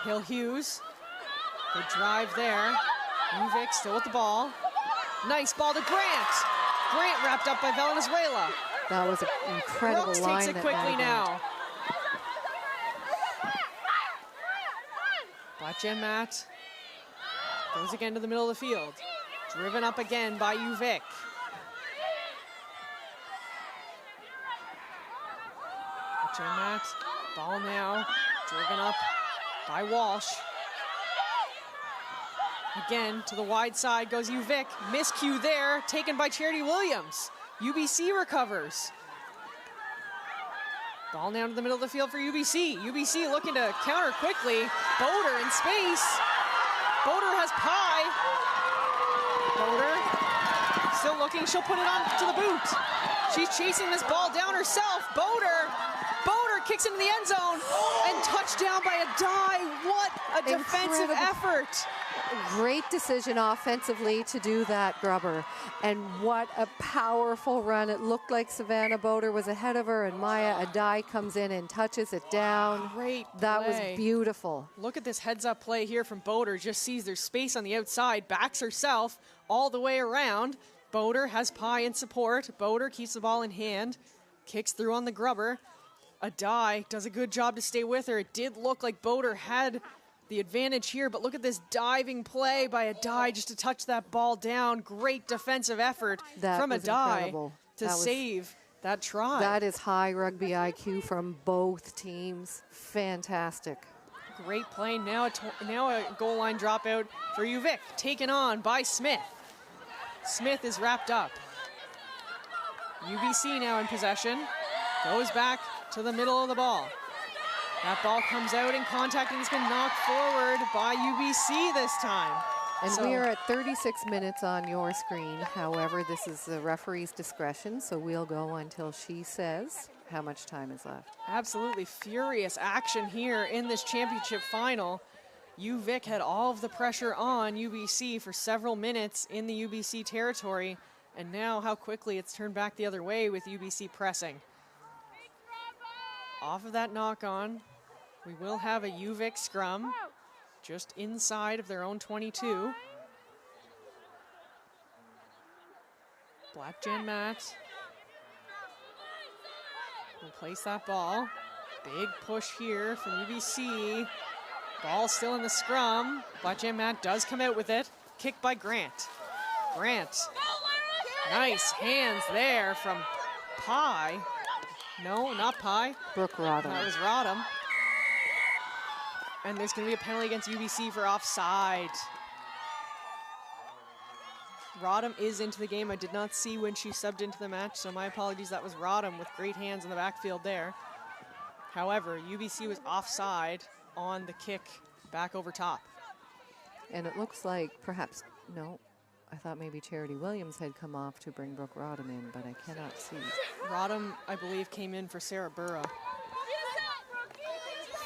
Hill Hughes, good drive there. UVic still with the ball. Nice ball to Grant. Grant wrapped up by Valenzuela. That was an incredible Brooks line. takes it quickly now. Blackjan Matt goes again to the middle of the field. Driven up again by UVic. Blackjan Matt, ball now, driven up by Walsh. Again, to the wide side goes UVic. Miscue there, taken by Charity Williams. UBC recovers. Ball now to the middle of the field for UBC. UBC looking to counter quickly. Boder in space. Boder has pie. Boder still looking. She'll put it on to the boot. She's chasing this ball down herself. Boder kicks into the end zone and touchdown by a die. What a defensive effort. Great decision offensively to do that, Grubber. And what a powerful run. It looked like Savannah Boder was ahead of her, and Maya Adai comes in and touches it down. Great That play. was beautiful. Look at this heads-up play here from Boder. Just sees there's space on the outside, backs herself all the way around. Boder has pie in support. Boder keeps the ball in hand, kicks through on the Grubber. Adai does a good job to stay with her. It did look like Boder had the advantage here, but look at this diving play by Adai just to touch that ball down. Great defensive effort from Adai to save that try. That is high rugby IQ from both teams. Fantastic. Great play. Now a goal line dropout for UVic, taken on by Smith. Smith is wrapped up. UBC now in possession. Goes back to the middle of the ball. That ball comes out in contact and it's been knocked forward by UBC this time. And So- we are at 36 minutes on your screen. However, this is the referee's discretion, so we'll go until she says how much time is left. Absolutely furious action here in this championship final. UVic had all of the pressure on UBC for several minutes in the UBC territory, and now how quickly it's turned back the other way with UBC pressing. Off of that knock-on, we will have a UVic scrum just inside of their own 22. Blackjan Matt will place that ball. Big push here from UBC. Ball still in the scrum. Blackjan Matt does come out with it. Kick by Grant. Grant. Nice hands there from Pye. No, not Pye. Brooke Rodham. That was Rodham. And there's going to be a penalty against UBC for offside. Rodham is into the game. I did not see when she subbed into the match, so my apologies. That was Rodham with great hands in the backfield there. However, UBC was offside on the kick back over top. And it looks like perhaps, no, I thought maybe Charity Williams had come off to bring Brooke Rodham in, but I cannot see. Rodham, I believe, came in for Sarah Burrow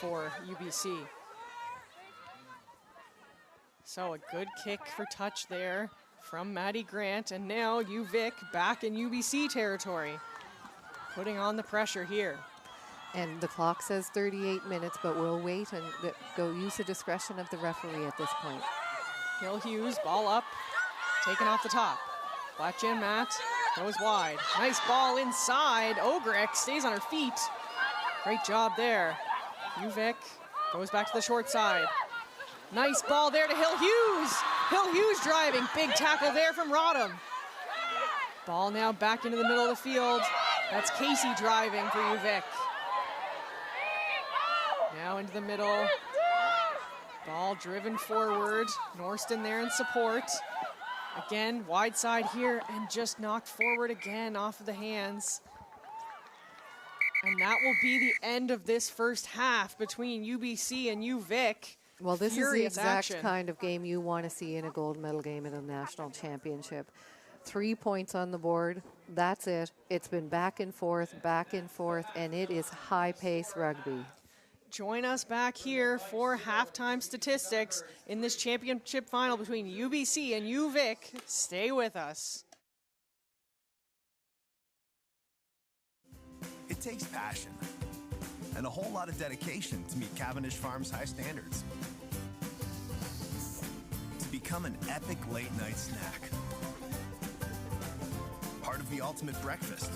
for UBC. So a good kick for touch there from Maddie Grant, and now UVic back in UBC territory, putting on the pressure here. And the clock says 38 minutes, but we'll wait and go use the discretion of the referee at this point. Hill Hughes, ball up, taken off the top. Blackjan Matt goes wide. Nice ball inside. Ogrick stays on her feet. Great job there. UVic goes back to the short side. Nice ball there to Hill Hughes. Hill Hughes driving. Big tackle there from Rodham. Ball now back into the middle of the field. That's Casey driving for UVic. Now into the middle. Ball driven forward. Norston there in support. Again, wide side here and just knocked forward again off of the hands. And that will be the end of this first half between UBC and UVic. Well, this Furious is the exact action. kind of game you want to see in a gold medal game at a national championship. 3 points on the board. That's it. It's been back and forth, and it is high-paced rugby. Join us back here for halftime statistics in this championship final between UBC and UVic. Stay with us. It takes passion and a whole lot of dedication to meet Cavendish Farms' high standards. To become an epic late-night snack. Part of the ultimate breakfast.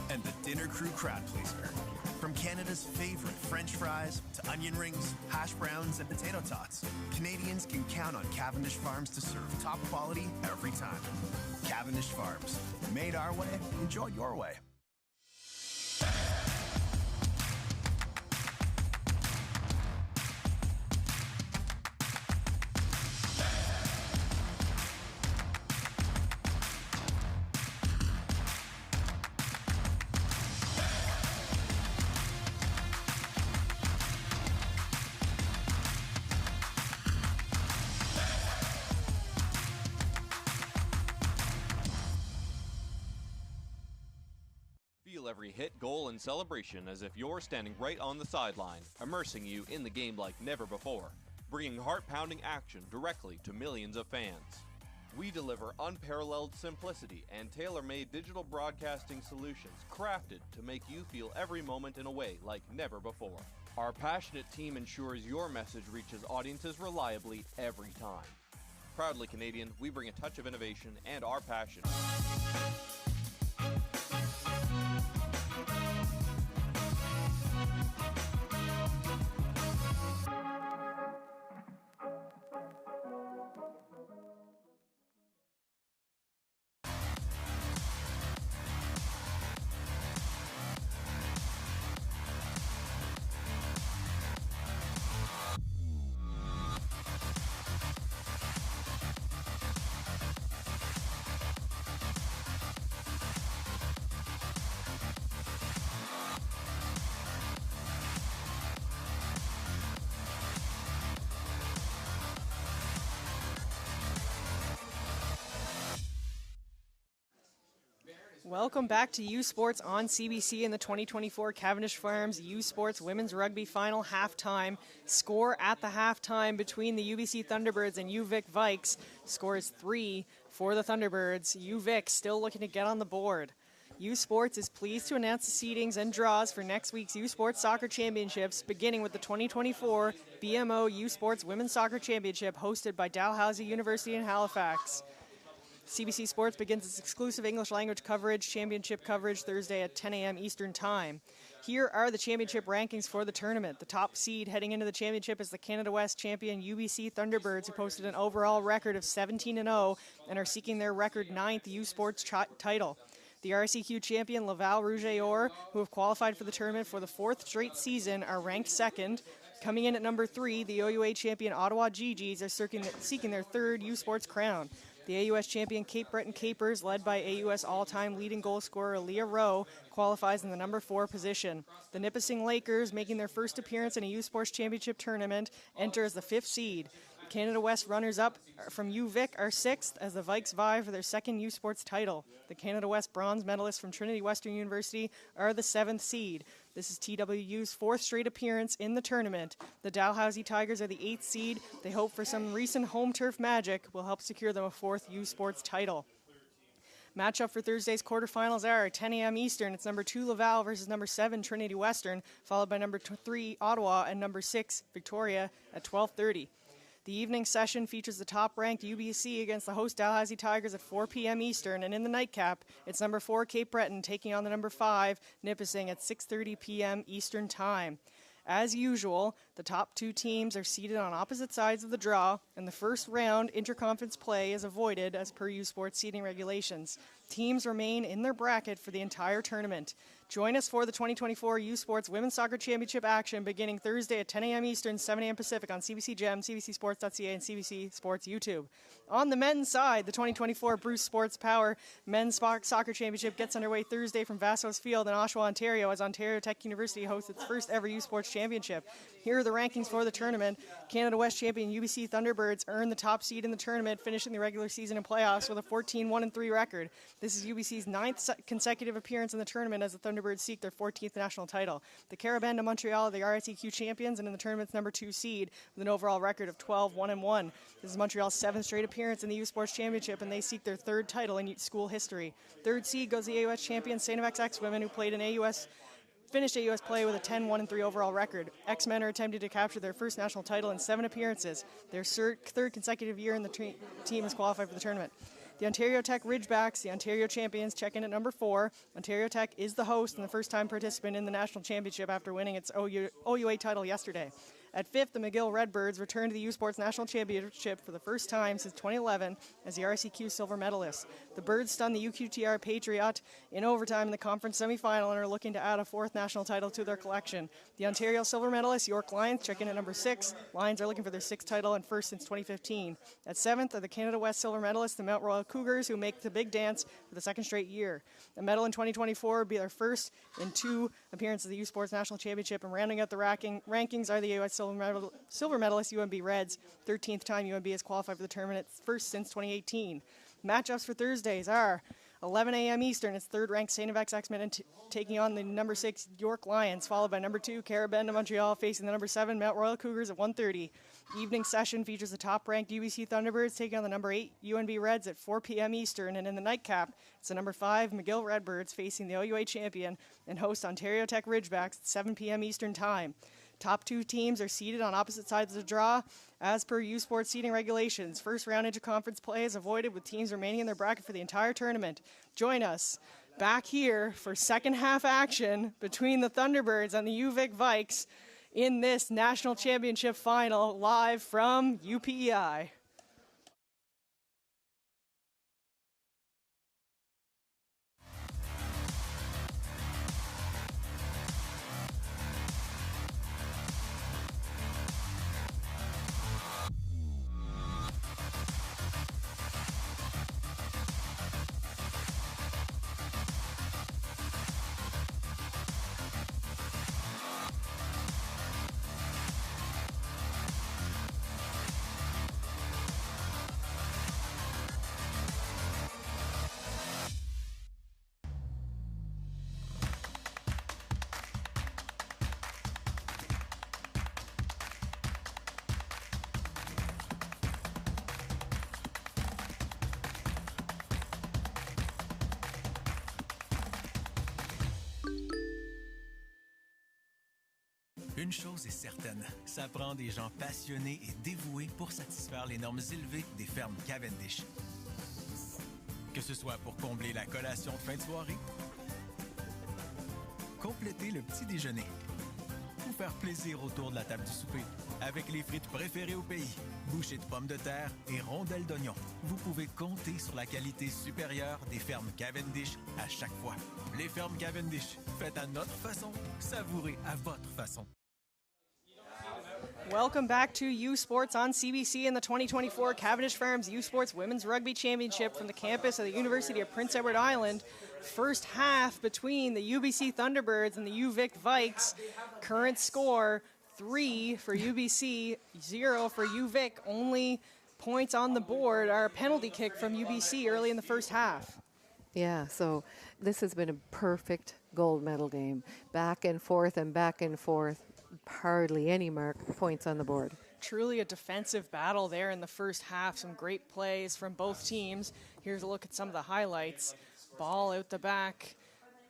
And the dinner crew crowd pleaser. From Canada's favorite French fries to onion rings, hash browns, and potato tots, Canadians can count on Cavendish Farms to serve top quality every time. Cavendish Farms. Made our way, enjoyed your way. Feel every hit, goal, and celebration as if you're standing right on the sideline, immersing you in the game like never before, bringing heart-pounding action directly to millions of fans. We deliver unparalleled simplicity and tailor-made digital broadcasting solutions crafted to make you feel every moment in a way like never before. Our passionate team ensures your message reaches audiences reliably every time. Proudly Canadian, we bring a touch of innovation and our passion. Welcome back to U Sports on CBC in the 2024 Cavendish Farms U Sports Women's Rugby Final halftime. Score at the halftime between the UBC Thunderbirds and UVic Vikes. Score is 3 for the Thunderbirds. UVic still looking to get on the board. U Sports is pleased to announce the seedings and draws for next week's U Sports Soccer Championships, beginning with the 2024 BMO U Sports Women's Soccer Championship hosted by Dalhousie University in Halifax. CBC Sports begins its exclusive English language coverage, championship coverage, Thursday at 10 a.m. Eastern Time. Here are the championship rankings for the tournament. The top seed heading into the championship is the Canada West champion UBC Thunderbirds, who posted an overall record of 17-0 and are seeking their record 9th U Sports title. The RSEQ champion Laval Rouge et Or, who have qualified for the tournament for the 4th straight season, are ranked second. Coming in at number 3, the OUA champion Ottawa GGs are seeking their 3rd U Sports crown. The AUS champion Cape Breton Capers, led by AUS all-time leading goal scorer Leah Rowe, qualifies in the number 4 position. The Nipissing Lakers, making their first appearance in a U Sports Championship tournament, enter as the 5th seed. Canada West runners-up from UVic are 6th as the Vikes vie for their 2nd U Sports title. The Canada West bronze medalists from Trinity Western University are the 7th seed. This is TWU's 4th straight appearance in the tournament. The Dalhousie Tigers are the 8th seed. They hope for some recent home turf magic will help secure them a 4th U Sports title. Matchup for Thursday's quarterfinals are at 10 a.m. Eastern. It's number 2 Laval versus number 7 Trinity Western, followed by number 3 Ottawa and number 6 Victoria at 12:30. The evening session features the top-ranked UBC against the host Dalhousie Tigers at 4 p.m. Eastern, and in the nightcap, it's number 4 Cape Breton taking on the number 5 Nipissing at 6:30 p.m. Eastern Time. As usual, the top 2 teams are seated on opposite sides of the draw, and the first round interconference play is avoided as per U Sports seeding regulations. Teams remain in their bracket for the entire tournament. Join us for the 2024 U Sports Women's Soccer Championship action beginning Thursday at 10 a.m. Eastern, 7 a.m. Pacific on CBC Gem, CBCSports.ca, and CBC Sports YouTube. On the men's side, the 2024 Bruce Sports Power Men's Soccer Championship gets underway Thursday from Vassos Field in Oshawa, Ontario, as Ontario Tech University hosts its first ever U Sports Championship. Here are the rankings for the tournament. Canada West champion UBC Thunderbirds earned the top seed in the tournament, finishing the regular season and playoffs with a 14-1-3 record. This is UBC's 9th consecutive appearance in the tournament as the Thunderbirds seek their 14th national title. The Carabin de Montreal are the RSEQ champions and in the tournament's number 2 seed with an overall record of 12-1-1. This is Montreal's 7th straight appearance in the U Sports Championship, and they seek their 3rd title in school history. 3rd seed goes the AUS champion St. FX X-Women, who finished AUS play with a 10-1-3 overall record. X-Men are attempting to capture their first national title in 7 appearances. Their 3rd consecutive year in the team has qualified for the tournament. The Ontario Tech Ridgebacks, the Ontario champions, check in at number 4. Ontario Tech is the host and the first-time participant in the national championship after winning its OUA title yesterday. At 5th, the McGill Redbirds return to the U Sports National Championship for the first time since 2011 as the RCQ silver medalists. The Birds stunned the UQTR Patriot in overtime in the conference semifinal and are looking to add a 4th national title to their collection. The Ontario silver medalists, York Lions, check in at number 6. Lions are looking for their 6th title and 1st since 2015. At 7th are the Canada West silver medalists, the Mount Royal Cougars, who make the big dance for the 2nd straight year. The medal in 2024 will be their first in 2 appearances of the U Sports National Championship, and rounding out the rankings are the US silver medalist UNB Reds. 13th time UNB has qualified for the tournament, first since 2018. Matchups for Thursdays are 11 a.m. Eastern. It's 3rd-ranked St. FX X-Men taking on the number 6 York Lions, followed by number 2 Carabin de Montreal facing the number 7 Mount Royal Cougars at 1:30. Evening session features the top-ranked UBC Thunderbirds taking on the number 8 UNB Reds at 4 p.m. Eastern, and in the nightcap, it's the number 5 McGill Redbirds facing the OUA champion and host Ontario Tech Ridgebacks at 7 p.m. Eastern Time. Top 2 teams are seated on opposite sides of the draw as per U Sports seeding regulations. First round interconference play is avoided with teams remaining in their bracket for the entire tournament. Join us back here for second half action between the Thunderbirds and the UVic Vikes in this national championship final live from UPEI. Une chose est certaine, ça prend des gens passionnés et dévoués pour satisfaire les normes élevées des fermes Cavendish. Que ce soit pour combler la collation de fin de soirée, compléter le petit déjeuner ou faire plaisir autour de la table du souper avec les frites préférées au pays, bouchées de pommes de terre et rondelles d'oignon. Vous pouvez compter sur la qualité supérieure des fermes Cavendish à chaque fois. Les fermes Cavendish, faites à notre façon, savourez à votre façon. Welcome back to U Sports on CBC in the 2024 Cavendish Farms U Sports Women's Rugby Championship from the campus of the University of Prince Edward Island. First half between the UBC Thunderbirds and the UVic Vikes. Current score 3 for UBC, 0 for UVic. Only points on the board are a penalty kick from UBC early in the first half. Yeah, so this has been a perfect gold medal game. Back and forth and back and forth. Hardly any points on the board. Truly a defensive battle there in the first half. Some great plays from both teams. Here's a look at some of the highlights. Ball out the back.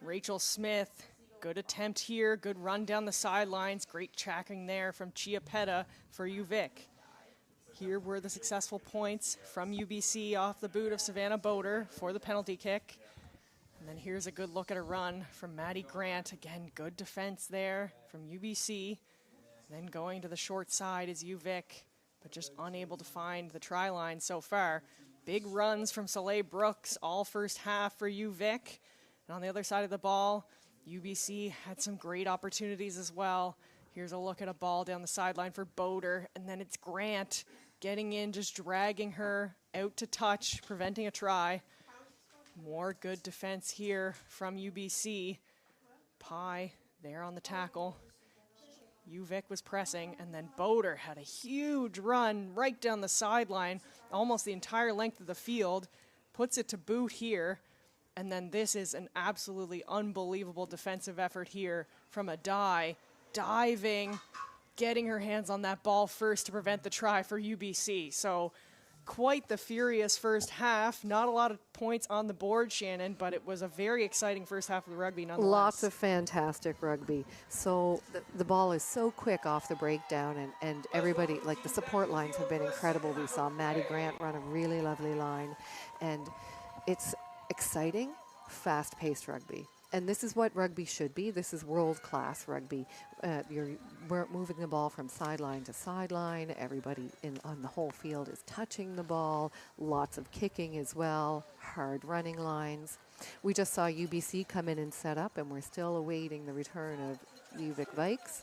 Rachel Smith, good attempt here. Good run down the sidelines. Great tracking there from Chiapetta for UVic. Here were the successful points from UBC off the boot of Savannah Boder for the penalty kick. And then here's a good look at a run from Maddie Grant. Again, good defense there from UBC. Then going to the short side is UVic, but just unable to find the try line so far. Big runs from Soleil Brooks all first half for UVic. And on the other side of the ball, UBC had some great opportunities as well. Here's a look at a ball down the sideline for Boder, and then it's Grant getting in, just dragging her out to touch, preventing a try. More good defense here from UBC. Pye there on the tackle. UVic was pressing, and then Boder had a huge run right down the sideline, almost the entire length of the field, puts it to boot here, and then this is an absolutely unbelievable defensive effort here from Adai, diving, getting her hands on that ball first to prevent the try for UBC. So quite the furious first half. Not a lot of points on the board, Shannon, but it was a very exciting first half of the rugby nonetheless. Lots of fantastic rugby. So the ball is so quick off the breakdown, and everybody, like the support lines have been incredible. We saw Maddie Grant run a really lovely line, and it's exciting, fast-paced rugby. And this is what rugby should be. This is world-class rugby. We're moving the ball from sideline to sideline. Everybody on the whole field is touching the ball. Lots of kicking as well. Hard running lines. We just saw UBC come in and set up, and we're still awaiting the return of UVic Vikes.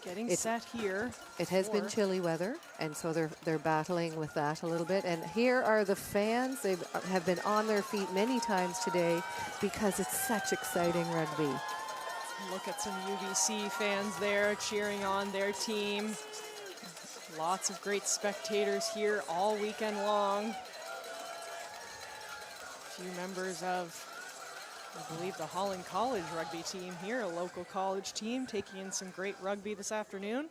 Getting set here. It has been chilly weather, and so they're battling with that a little bit. And here are the fans. They have been on their feet many times today because it's such exciting rugby. Look at some UBC fans there cheering on their team. Lots of great spectators here all weekend long. A few members of, I believe, the Holland College rugby team here, a local college team taking in some great rugby this afternoon.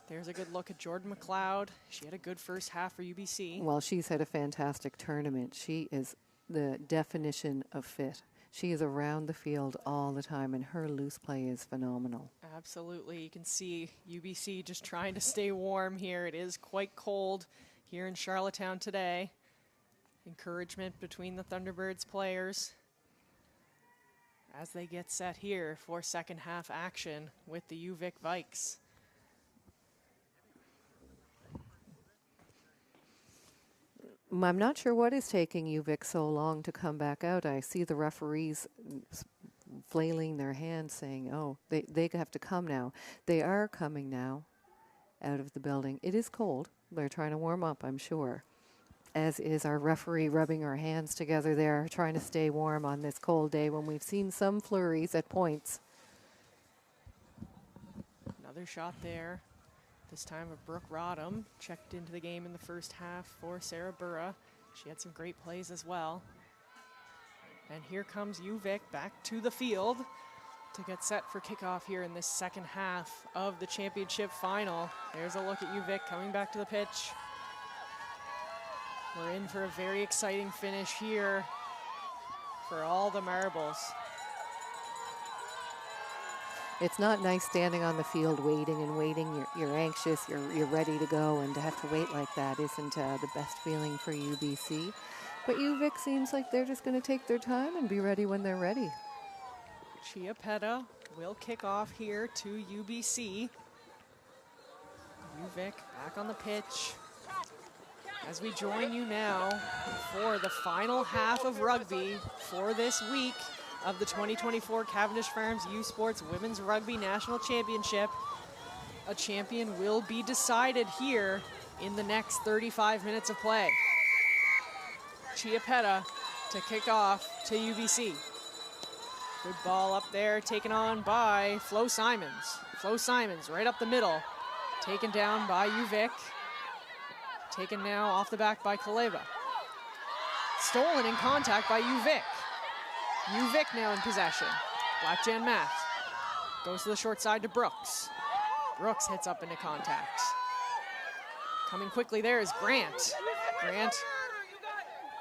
There's a good look at Jordan McLeod. She had a good first half for UBC. Well, she's had a fantastic tournament. She is the definition of fit. She is around the field all the time, and her loose play is phenomenal. Absolutely. You can see UBC just trying to stay warm here. It is quite cold here in Charlottetown today. Encouragement between the Thunderbirds players as they get set here for second half action with the UVic Vikes. I'm not sure what is taking UVic so long to come back out. I see the referees flailing their hands saying, oh, they have to come now. They are coming now out of the building. It is cold. They're trying to warm up, I'm sure. As is our referee rubbing our hands together there, trying to stay warm on this cold day when we've seen some flurries at points. Another shot there. This time of Brooke Rodham, checked into the game in the first half for Sarah Burra. She had some great plays as well. And here comes UVic back to the field to get set for kickoff here in this second half of the championship final. There's a look at UVic coming back to the pitch. We're in for a very exciting finish here for all the marbles. It's not nice standing on the field waiting and waiting. You're anxious, you're ready to go, and to have to wait like that isn't the best feeling for UBC. But UVic seems like they're just going to take their time and be ready when they're ready. Chiappetta will kick off here to UBC. UVic back on the pitch. As we join you now for the final half of rugby for this week of the 2024 Cavendish Farms U Sports Women's Rugby National Championship. A champion will be decided here in the next 35 minutes of play. Chiappetta to kick off to UBC. Good ball up there, taken on by Flo Simons. Flo Simons right up the middle, taken down by UVic. Taken now off the back by Kaleva. Stolen in contact by UVic. UVic now in possession. Blackjan Matt goes to the short side to Brooks. Brooks hits up into contact. Coming quickly there is Grant. Grant,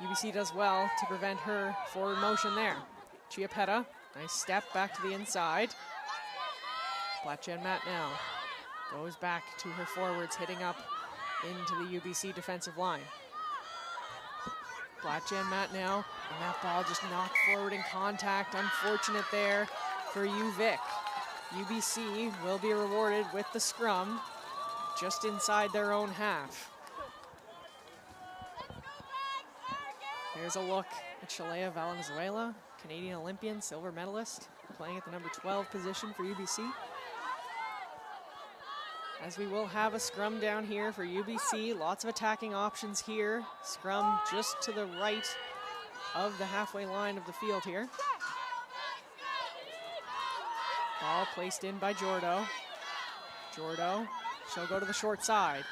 UBC does well to prevent her forward motion there. Chiappetta, nice step back to the inside. Blackjan Matt now goes back to her forwards, hitting up into the UBC defensive line. Blackjan Matt now, and that ball just knocked forward in contact. Unfortunate there for UVic. UBC will be rewarded with the scrum just inside their own half. Here's a look at Shalea Valenzuela, Canadian Olympian, silver medalist, playing at the number 12 position for UBC. As we will have a scrum down here for UBC. Lots of attacking options here. Scrum just to the right of the halfway line of the field here. Ball placed in by Jordo. Jordo, she'll go to the short side.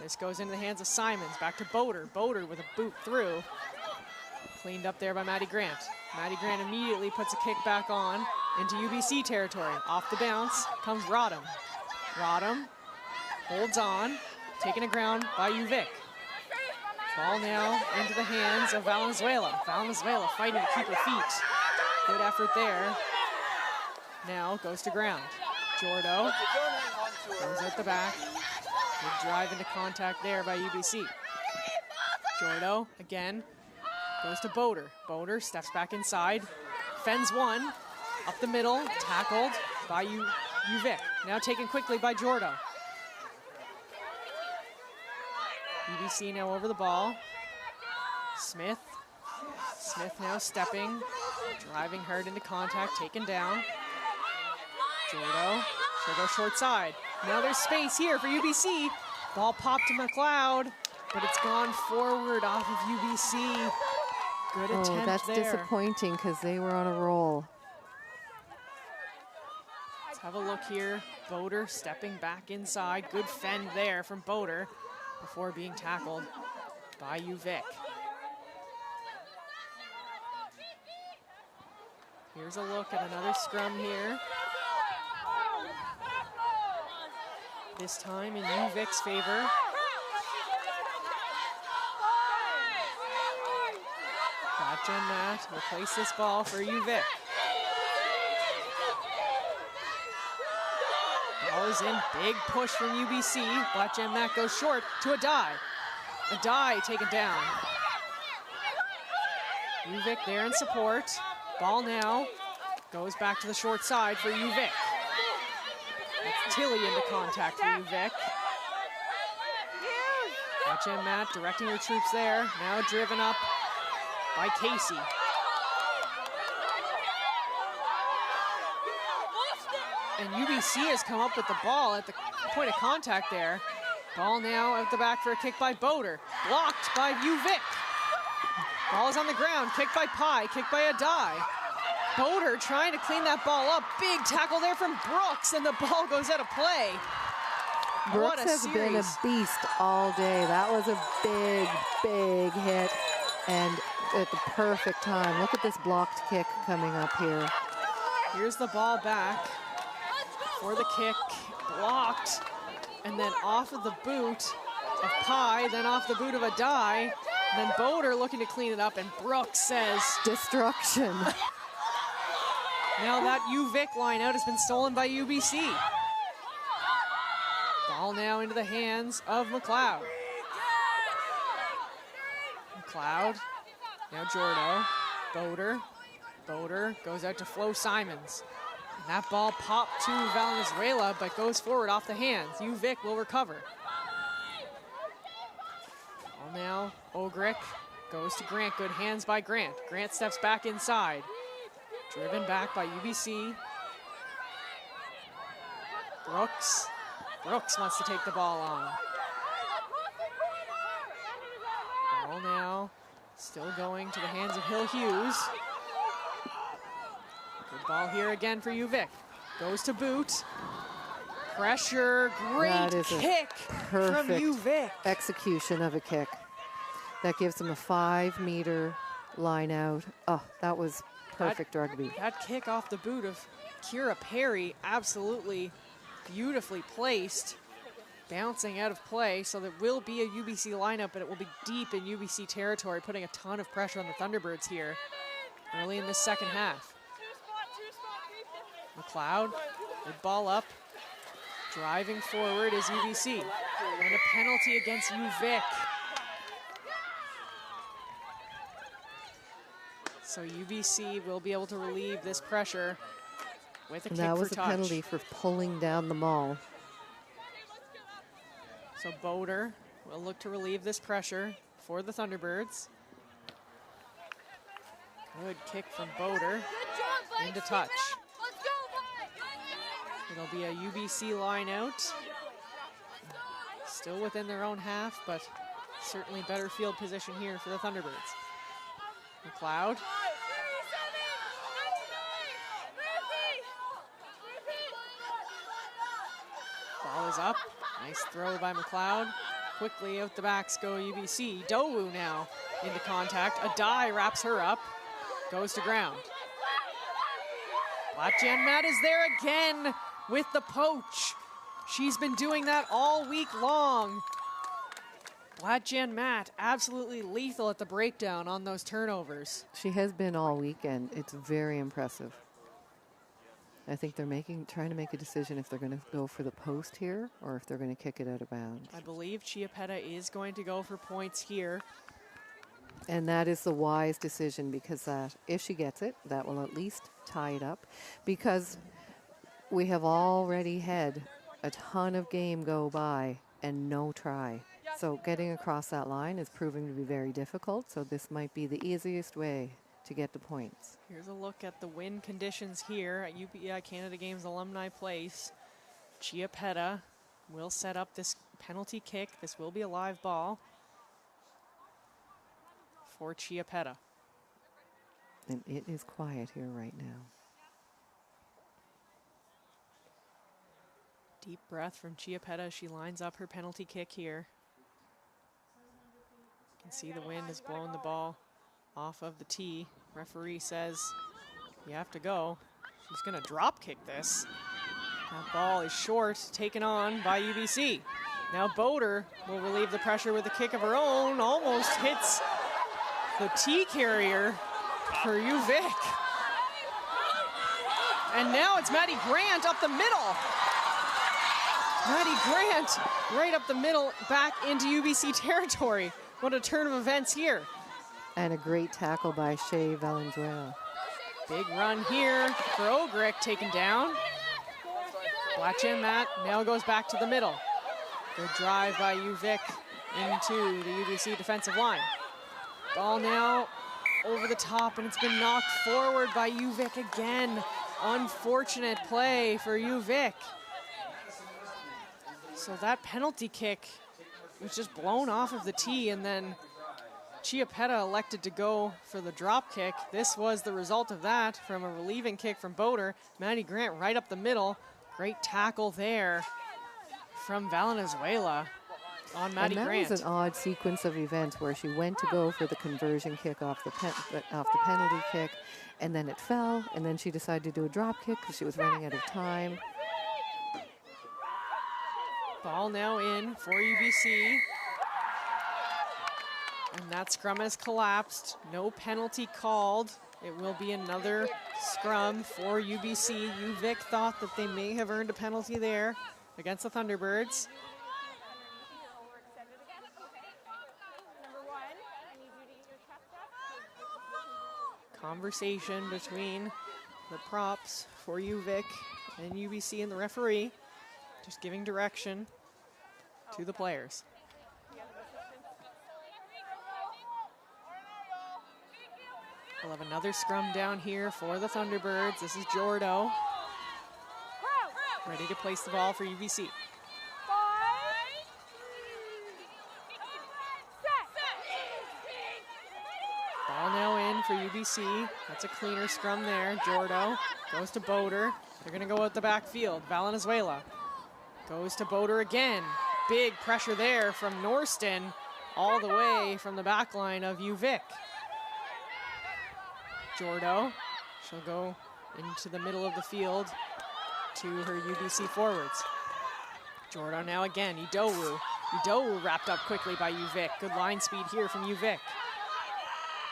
This goes into the hands of Simons. Back to Boder. Boder with a boot through. Cleaned up there by Maddie Grant. Maddie Grant immediately puts a kick back on into UBC territory. Off the bounce comes Rodham. Rodham holds on, taken to ground by UVic. Ball now into the hands of Valenzuela. Valenzuela fighting to keep her feet. Good effort there. Now goes to ground. Jordo goes at the back. Good drive into contact there by UBC. Jordo again goes to Boder. Boder steps back inside, fends one, up the middle, tackled by UVic. Now taken quickly by Jordo. UBC now over the ball. Smith. Smith now stepping, driving hard into contact, taken down. Jordo, she'll go short side. Now there's space here for UBC. Ball popped to McLeod, but it's gone forward off of UBC. Good attempt there. That's disappointing because they were on a roll. Let's have a look here. Boder stepping back inside. Good fend there from Boder before being tackled by UVic. Here's a look at another scrum here. This time in UVic's favor. Blackjan Matt will place this ball for UVic. Ball is in, big push from UBC. Blackjan Matt goes short to Adai. Adai taken down. UVic there in support. Ball now goes back to the short side for UVic. That's Tilly into contact for UVic. Blackjan Matt directing her troops there. Now driven up by Casey. And UBC has come up with the ball at the point of contact there. Ball now at the back for a kick by Boder. Blocked by UVic. Ball is on the ground, kicked by Pye, kicked by Adai. Boder trying to clean that ball up. Big tackle there from Brooks, and the ball goes out of play. Brooks has been a beast all day. That was a big, big hit, and at the perfect time. Look at this blocked kick coming up here. Here's the ball back for the kick, blocked, and then off of the boot of Pye, then off the boot of Adai, and then Boder looking to clean it up, and Brooks says, destruction. Now that UVic line out has been stolen by UBC. Ball now into the hands of McLeod. McLeod, now Jordo, Boder goes out to Flo Simons. And that ball popped to Valenzuela, but goes forward off the hands. UVic will recover. Ball now, Ogrick goes to Grant, good hands by Grant. Grant steps back inside. Driven back by UBC. Brooks wants to take the ball on. Ball now, still going to the hands of Hill Hughes. Good ball here again for UVic. Goes to Boot. Pressure, great kick from UVic. Execution of a kick. That gives them a 5-meter line out. Oh, that was perfect rugby. That kick off the boot of Kira Perry, absolutely beautifully placed. Bouncing out of play, so there will be a UBC lineup, but it will be deep in UBC territory, putting a ton of pressure on the Thunderbirds here early in the second half. McLeod, good ball up. Driving forward is UBC. And a penalty against UVic. So UBC will be able to relieve this pressure with a kick for touch. That was a penalty for pulling down the maul. So Boder will look to relieve this pressure for the Thunderbirds. Good kick from Boder into touch. It'll be a UBC line out. Still within their own half, but certainly better field position here for the Thunderbirds. McLeod. Ball is up. Nice throw by McLeod. Quickly out the backs go UBC. Dowu now into contact. Adai wraps her up. Goes to ground. Latjan Matt is there again with the poach. She's been doing that all week long. Latjan Matt absolutely lethal at the breakdown on those turnovers. She has been all weekend. It's very impressive. I think they're trying to make a decision if they're going to go for the post here or if they're going to kick it out of bounds. I believe Chiapetta is going to go for points here. And that is the wise decision, because if she gets it, that will at least tie it up, because we have already had a ton of game go by and no try. So getting across that line is proving to be very difficult, so this might be the easiest way to get the points. Here's a look at the wind conditions here at UPI Canada Games Alumni Place. Chiapetta will set up this penalty kick. This will be a live ball for Chiapetta. And it is quiet here right now. Deep breath from Chiapetta. She lines up her penalty kick here. You can see the wind has blown the ball off of the tee. Referee says you have to go. She's going to drop kick this. That ball is short, taken on by UBC. Now Boder will relieve the pressure with a kick of her own. Almost hits the tee carrier for UVic. And now it's Maddie Grant up the middle. Maddie Grant right up the middle, back into UBC territory. What a turn of events here. And a great tackle by Shea Valenzuela. Big run here for Ogrick, taken down. Latjan Matt now goes back to the middle. Good drive by UVic into the UBC defensive line. Ball now over the top, and it's been knocked forward by UVic again. Unfortunate play for UVic. So that penalty kick was just blown off of the tee, and then Chiapetta elected to go for the drop kick. This was the result of that from a relieving kick from Boder. Maddie Grant right up the middle. Great tackle there from Valenzuela on Maddie Grant. And that was an odd sequence of events where she went to go for the conversion kick off the penalty kick, and then it fell, and then she decided to do a drop kick because she was running out of time. Ball now in for UBC. And that scrum has collapsed. No penalty called It will be another scrum for UBC. UVic thought that they may have earned a penalty there against the Thunderbirds. Conversation between the props for UVic and UBC and the referee, just giving direction to the players. We'll have another scrum down here for the Thunderbirds. This is Jordo, ready to place the ball for UBC. Ball now in for UBC. That's a cleaner scrum there. Jordo goes to Boder. They're gonna go out the backfield. Valenzuela goes to Boder again. Big pressure there from Norston, all the way from the back line of UVic. Jordo, she'll go into the middle of the field to her UBC forwards. Jordo now again, Idowu. Idowu wrapped up quickly by UVic. Good line speed here from UVic.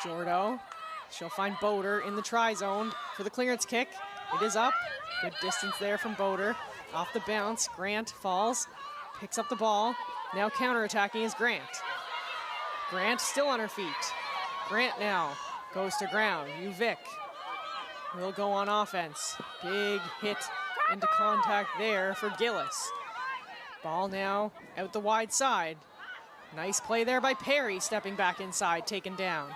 Jordo, she'll find Boder in the try zone for the clearance kick. It is up, good distance there from Boder. Off the bounce, Grant falls, picks up the ball. Now counterattacking is Grant. Grant still on her feet. Grant now goes to ground. UVic will go on offense. Big hit into contact there for Gillis. Ball now out the wide side. Nice play there by Perry, stepping back inside, taken down.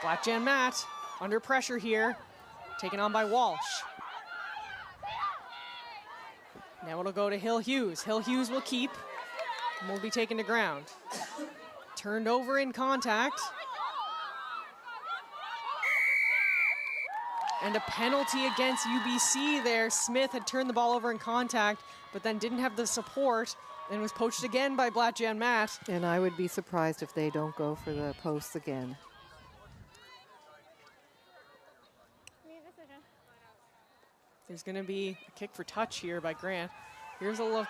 Blackjan Matt under pressure here, taken on by Walsh. Now it'll go to Hill Hughes. Hill Hughes will keep and will be taken to ground. Turned over in contact. And a penalty against UBC there. Smith had turned the ball over in contact, but then didn't have the support and was poached again by Blackjan Matt. And I would be surprised if they don't go for the posts again. There's going to be a kick for touch here by Grant. Here's a look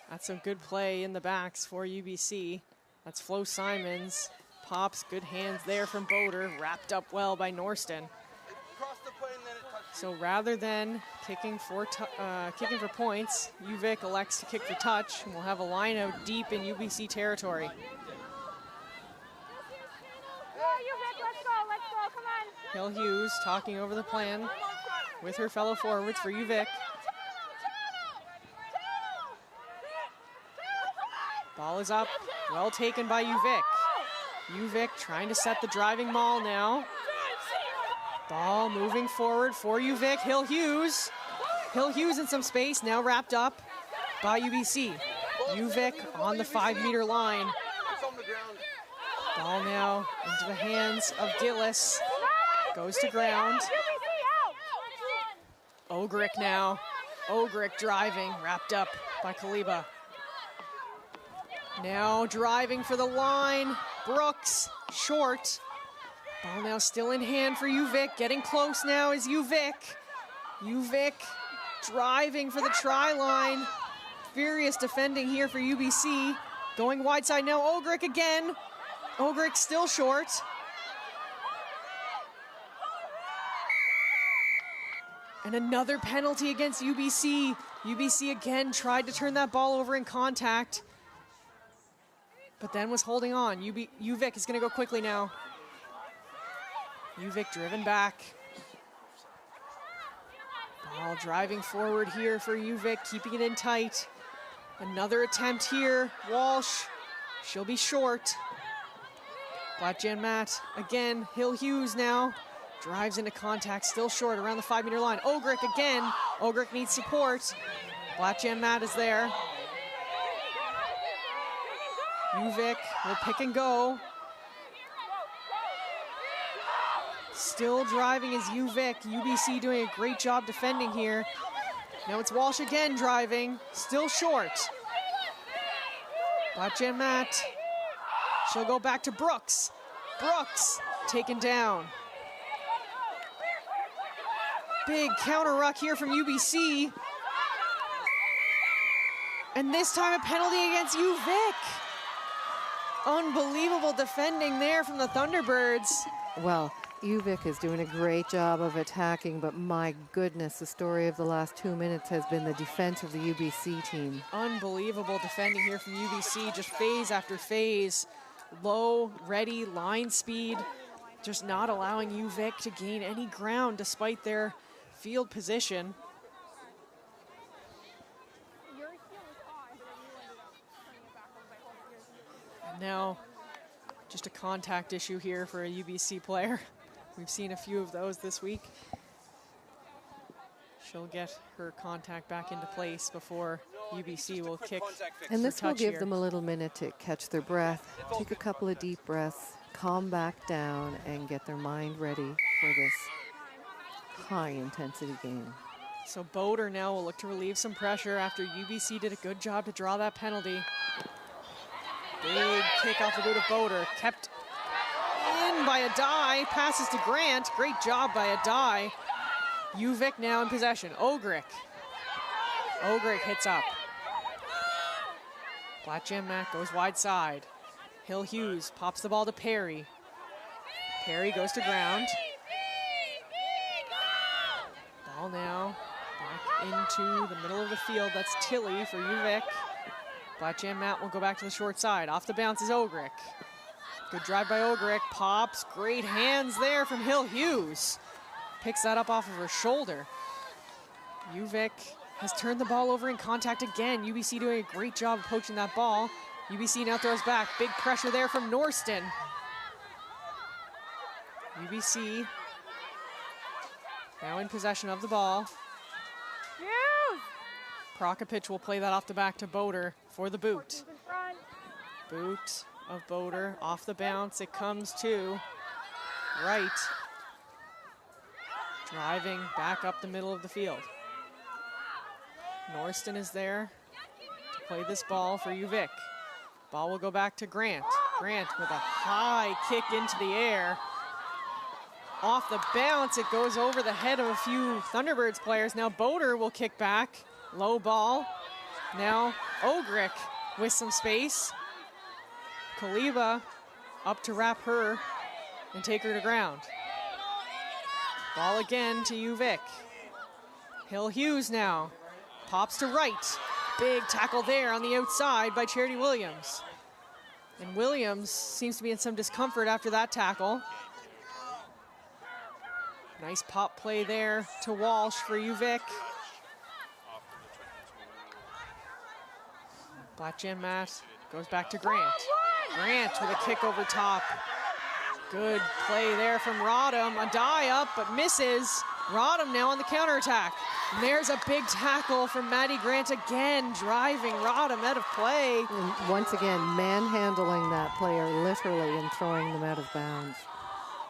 at some good play in the backs for UBC. That's Flo Simons. Pops, good hands there from Boder, wrapped up well by Norston. So rather than kicking for points, UVic elects to kick for touch, and we'll have a line out deep in UBC territory. Hill Hughes talking over the plan with her fellow forwards for UVic. Ball is up, well taken by UVic. UVic trying to set the driving maul now. Ball moving forward for UVic. Hill Hughes. Hill Hughes in some space, now wrapped up by UBC. UVic on the 5-meter line. Ball now into the hands of Gillis. Goes to ground. Ogrick now. Ogrick driving, wrapped up by Kaliba. Now driving for the line. Brooks, short. Ball now still in hand for UVic. Getting close now is UVic. UVic driving for the try line. Furious defending here for UBC. Going wide side now, Ogrick again. Ogrick still short. And another penalty against UBC. UBC again tried to turn that ball over in contact, but then was holding on. UVic is going to go quickly now. UVic driven back. Ball driving forward here for UVic, keeping it in tight. Another attempt here. Walsh, she'll be short. Blackjan Matt again. Hill Hughes now. Drives into contact, still short around the 5-meter line. Ogrick again. Ogrick needs support. Blackjan Matt is there. UVic will pick and go. Still driving is UVic. UBC doing a great job defending here. Now it's Walsh again driving, still short. Blackjan Matt. She'll go back to Brooks. Brooks taken down. Big counter ruck here from UBC. And this time a penalty against UVic. Unbelievable defending there from the Thunderbirds. Well, UVic is doing a great job of attacking, but my goodness, the story of the last 2 minutes has been the defense of the UBC team. Unbelievable defending here from UBC, just phase after phase. Low, ready, line speed, just not allowing UVic to gain any ground despite their field position. And now, just a contact issue here for a UBC player. We've seen a few of those this week. She'll get her contact back into place before UBC will kick. And this will give here. them a little minute to catch their breath, take a couple of deep breaths, calm back down, and get their mind ready for this high-intensity game. So Boder now will look to relieve some pressure after UBC did a good job to draw that penalty. Big kick off the boot of Boder, kept in by Adai, passes to Grant. Great job by Adai. UVic now in possession. Ogrick hits up. Blackjam Mac goes wide side. Hill Hughes pops the ball to Perry. Perry goes to ground. Ball now back into the middle of the field. That's Tilly for UVic. Blackjam Matt will go back to the short side. Off the bounce is Ogrick. Good drive by Ogrick. Pops. Great hands there from Hill Hughes. Picks that up off of her shoulder. UVic has turned the ball over in contact again. UBC doing a great job of poaching that ball. UBC now throws back. Big pressure there from Norston. UBC now in possession of the ball. Prokopich will play that off the back to Boder for the boot. Boot of Boder off the bounce. It comes to Wright. Driving back up the middle of the field. Norston is there to play this ball for UVic. Ball will go back to Grant. Grant with a high kick into the air. Off the bounce, it goes over the head of a few Thunderbirds players. Now Boder will kick back. Low ball. Now Ogrick with some space. Kaliba up to wrap her and take her to ground. Ball again to UVic. Hill Hughes now pops to Wright. Big tackle there on the outside by Charity Williams. And Williams seems to be in some discomfort after that tackle. Nice pop play there to Walsh for UVic. Blackjam Matt goes back to Grant. Grant with a kick over top. Good play there from Rodham. Adai up, but misses. Rodham now on the counterattack. And there's a big tackle from Maddie Grant again, driving Rodham out of play. And once again, manhandling that player literally and throwing them out of bounds.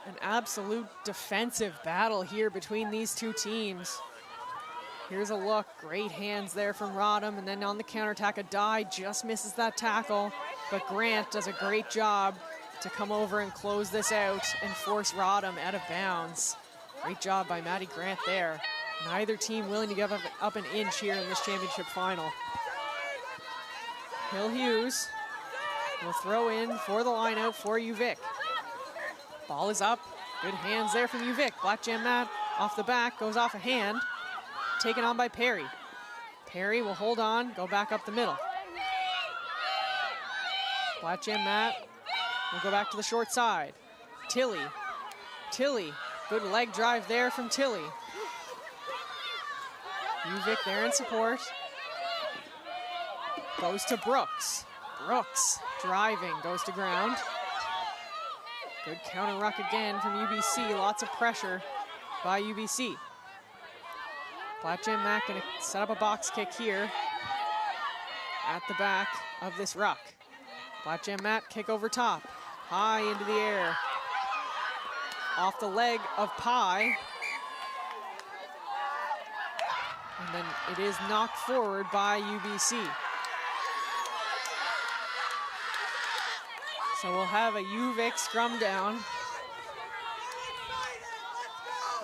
An absolute defensive battle here between these two teams. Here's a look, great hands there from Rodham, and then on the counterattack, Adai just misses that tackle, but Grant does a great job to come over and close this out and force Rodham out of bounds. Great job by Maddie Grant there. Neither team willing to give up an inch here in this championship final. Hill Hughes will throw in for the line out for UVic. Ball is up, good hands there from UVic. Blackjam Matt off the back, goes off a hand. Taken on by Perry. Perry will hold on, go back up the middle. Blackjam Matt will go back to the short side. Tilly, good leg drive there from Tilly. UVic there in support. Goes to Brooks. Brooks driving, goes to ground. Good counter ruck again from UBC, lots of pressure by UBC. Blackjam Mac gonna set up a box kick here at the back of this ruck. Blackjam Matt kick over top, high into the air. Off the leg of Pye. And then it is knocked forward by UBC. So we'll have a UVic scrum down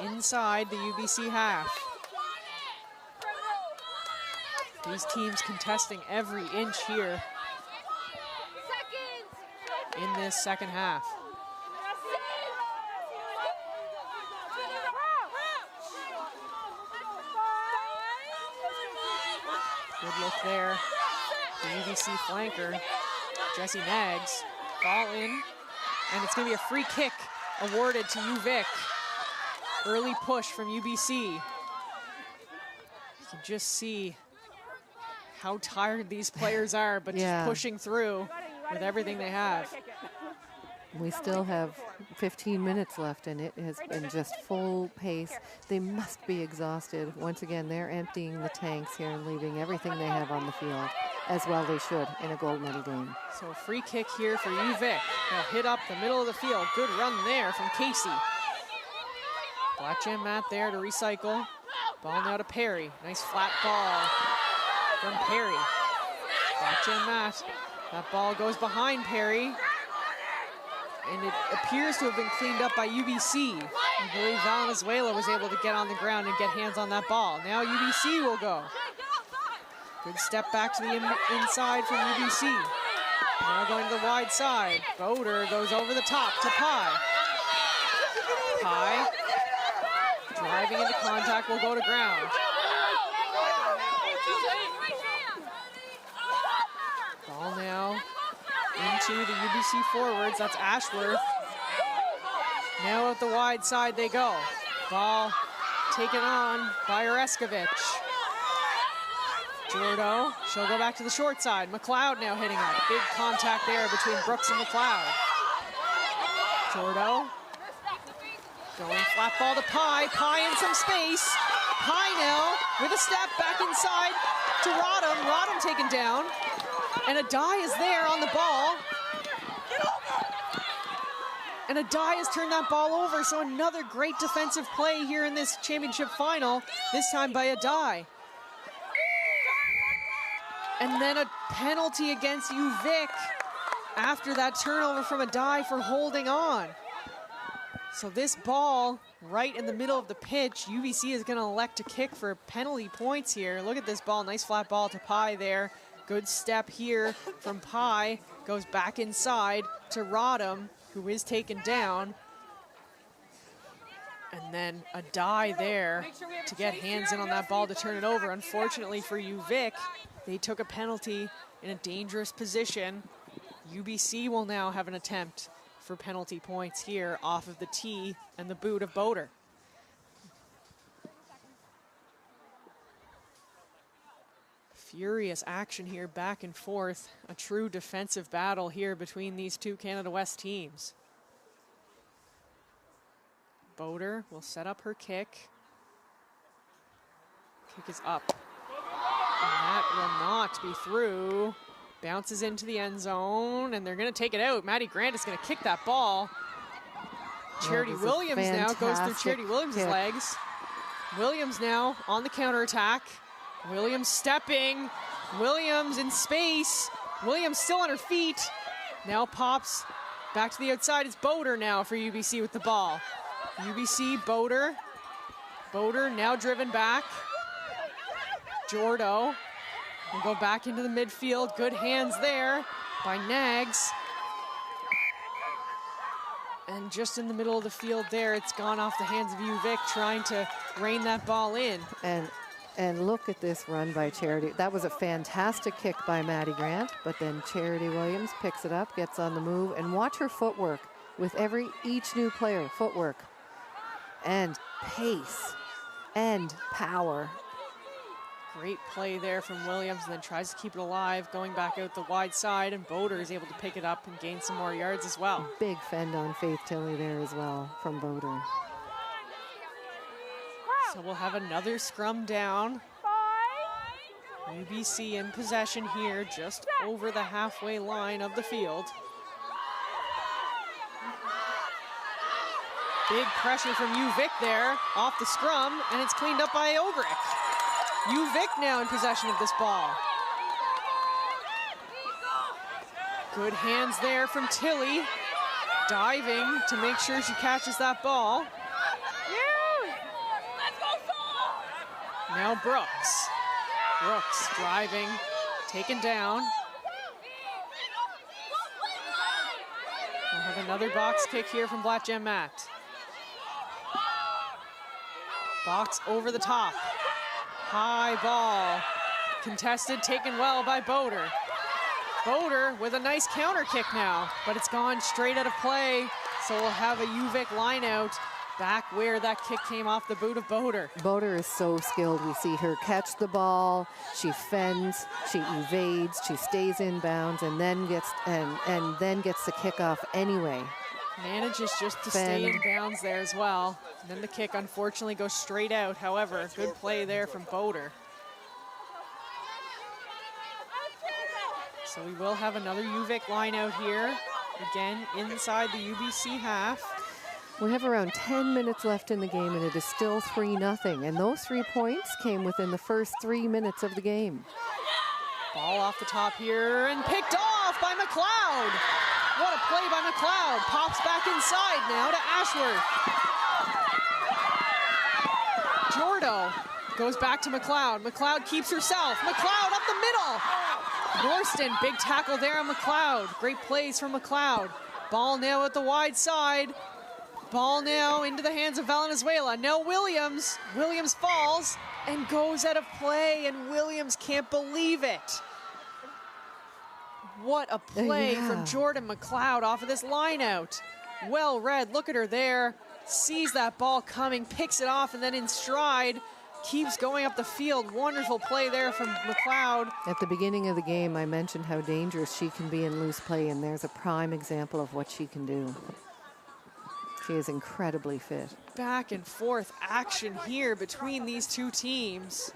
inside the UBC half. These teams contesting every inch here in this second half. Good look there. The UBC flanker, Jesse Nags. Ball in, and it's going to be a free kick awarded to UVic. Early push from UBC. You can just see how tired these players are, but just pushing through with everything they have. We still have 15 minutes left, and it has been just full pace. They must be exhausted. Once again, they're emptying the tanks here and leaving everything they have on the field, as well they should in a gold medal game. So free kick here for UVic. They'll hit up the middle of the field. Good run there from Casey. Black Gem Matt there to recycle. Ball now to Perry. Nice flat ball from Perry. Black Gem Matt. That ball goes behind Perry. And it appears to have been cleaned up by UBC. I believe Valenzuela was able to get on the ground and get hands on that ball. Now UBC will go. Good step back to the inside from UBC. Now going to the wide side. Boder goes over the top to Pye. Pye, driving into contact, will go to ground. Ball now into the UBC forwards. That's Ashworth. Now at the wide side they go. Ball taken on by Oreskovic. Jordo, she'll go back to the short side. McLeod now hitting up. Big contact there between Brooks and McLeod. Jordo going flat ball to Pye. Pye in some space. Pye now with a step back inside to Rodham. Rodham taken down. And Adai is there on the ball. And Adai has turned that ball over. So another great defensive play here in this championship final. This time by Adai. And then a penalty against UVic after that turnover from Adai for holding on. So this ball right in the middle of the pitch, UBC is going to elect to kick for penalty points here. Look at this ball, nice flat ball to Pye there. Good step here from Pye, goes back inside to Rodham, who is taken down. And then Adai there to get hands in on that ball to turn it over. Unfortunately for UVic, they took a penalty in a dangerous position. UBC will now have an attempt for penalty points here off of the tee and the boot of Boder. Furious action here, back and forth. A true defensive battle here between these two Canada West teams. Boder will set up her kick. Kick is up. And that will not be through. Bounces into the end zone, and they're going to take it out. Maddie Grant is going to kick that ball. Charity Williams now goes through Charity Williams' legs. Williams now on the counterattack. Williams stepping. Williams in space. Williams still on her feet. Now pops back to the outside. It's Boder now for UBC with the ball. UBC, Boder. Boder now driven back. Jordo will go back into the midfield. Good hands there by Nags. And just in the middle of the field there, it's gone off the hands of UVic trying to rein that ball in. And look at this run by Charity. That was a fantastic kick by Maddie Grant, but then Charity Williams picks it up, gets on the move, and watch her footwork with each new player. Footwork and pace and power. Great play there from Williams, and then tries to keep it alive, going back out the wide side, and Boder is able to pick it up and gain some more yards as well. Big fend on Faith Tilley there as well from Boder. So we'll have another scrum down. UBC in possession here, just over the halfway line of the field. Big pressure from UVic there, off the scrum, and it's cleaned up by Ogrick. UVic now in possession of this ball. Good hands there from Tilley, diving to make sure she catches that ball. Now Brooks. Brooks driving, taken down. We'll have another box kick here from Black Gem Matt. Box over the top. High ball. Contested, taken well by Boder. Boder with a nice counter kick now, but it's gone straight out of play. So we'll have a UVic line out back where that kick came off the boot of Boder. Boder is so skilled. We see her catch the ball, she fends, she evades, she stays in bounds, and then gets and then gets the kickoff anyway. Manages just to stay in bounds there as well. And then the kick unfortunately goes straight out. However, good play there from Boder. So we will have another UVic line out here. Again, inside the UBC half. We have around 10 minutes left in the game, and it is still 3-0. And those 3 points came within the first 3 minutes of the game. Ball off the top here and picked off by McLeod. What a play by McLeod. Pops back inside now to Ashworth. Jordo goes back to McLeod. McLeod keeps herself. McLeod up the middle. Norston, big tackle there on McLeod. Great plays from McLeod. Ball now at the wide side. Ball now into the hands of Valenzuela. Now Williams. Williams falls and goes out of play, and Williams can't believe it. What a play from Jordan McLeod off of this line out. Well read, look at her there. Sees that ball coming, picks it off, and then in stride, keeps going up the field. Wonderful play there from McLeod. At the beginning of the game, I mentioned how dangerous she can be in loose play, and there's a prime example of what she can do. She is incredibly fit. Back and forth action here between these two teams.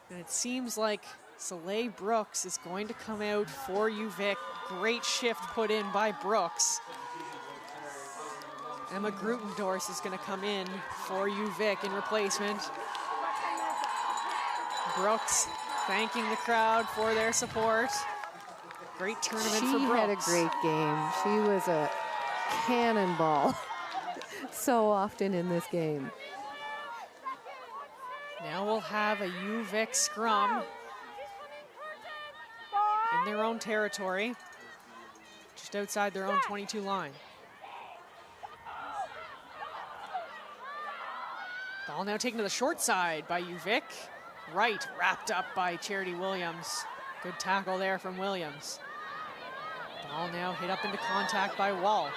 And it seems like Soleil Brooks is going to come out for UVic. Great shift put in by Brooks. Emma Grutendorf is going to come in for UVic in replacement. Brooks thanking the crowd for their support. Great tournament for Brooks. She had a great game. She was a cannonball so often in this game. Now we'll have a UVic scrum in their own territory, just outside their own 22 line. Ball now taken to the short side by UVic. Right, wrapped up by Charity Williams. Good tackle there from Williams. Ball now hit up into contact by Walsh.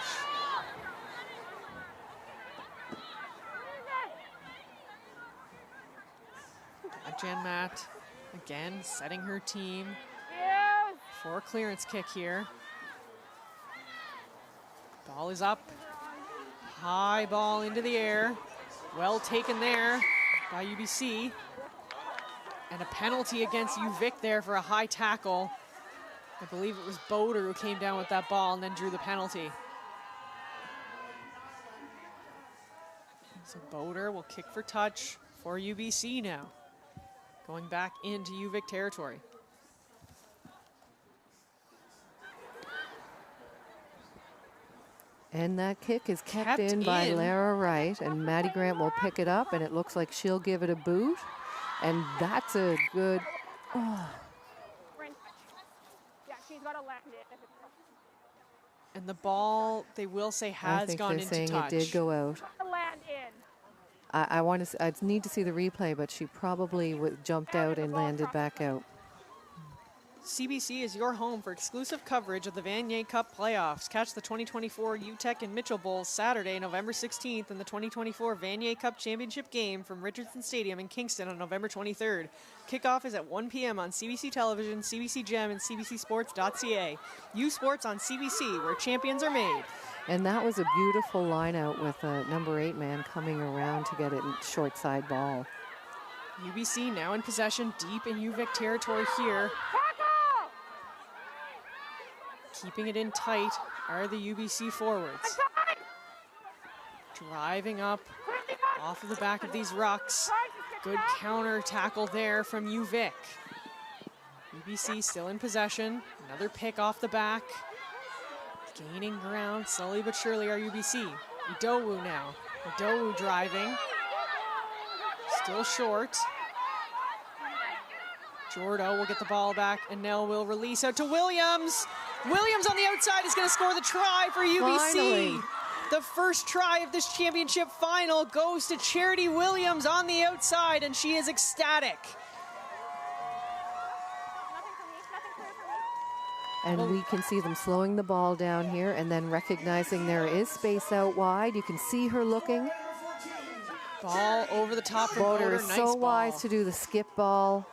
Jen Matt again setting her team for a clearance kick here. Ball is up. High ball into the air. Well taken there by UBC. And a penalty against UVic there for a high tackle. I believe it was Boder who came down with that ball and then drew the penalty. So Boder will kick for touch for UBC now. Going back into UVic territory. And that kick is kept in by Lara Wright, and Maddie Grant will pick it up, and it looks like she'll give it a boot. And that's a good, Yeah, she's got to land it. And the ball, they will say, has gone into touch. I think they're saying it did go out. Land in. I need to see the replay, but she probably jumped out and landed back out. CBC is your home for exclusive coverage of the Vanier Cup playoffs. Catch the 2024 UTEC and Mitchell Bowls Saturday, November 16th, and the 2024 Vanier Cup Championship game from Richardson Stadium in Kingston on November 23rd. Kickoff is at 1 p.m. on CBC Television, CBC Gem, and CBCSports.ca. U Sports on CBC, where champions are made. And that was a beautiful line out with a number 8 man coming around to get it in short side ball. UBC now in possession deep in UVic territory here. Keeping it in tight are the UBC forwards. Driving up off of the back of these rucks. Good counter tackle there from UVic. UBC still in possession. Another pick off the back. Gaining ground slowly but surely are UBC. Idowu now. Idowu driving. Still short. Jordo will get the ball back, and Nell will release out to Williams. Williams on the outside is going to score the try for UBC. Finally. The first try of this championship final goes to Charity Williams on the outside, and she is ecstatic. And we can see them slowing the ball down here and then recognizing there is space out wide. You can see her looking. Ball over the top from Boater Boater. is Nice so ball. wise to do the skip ball.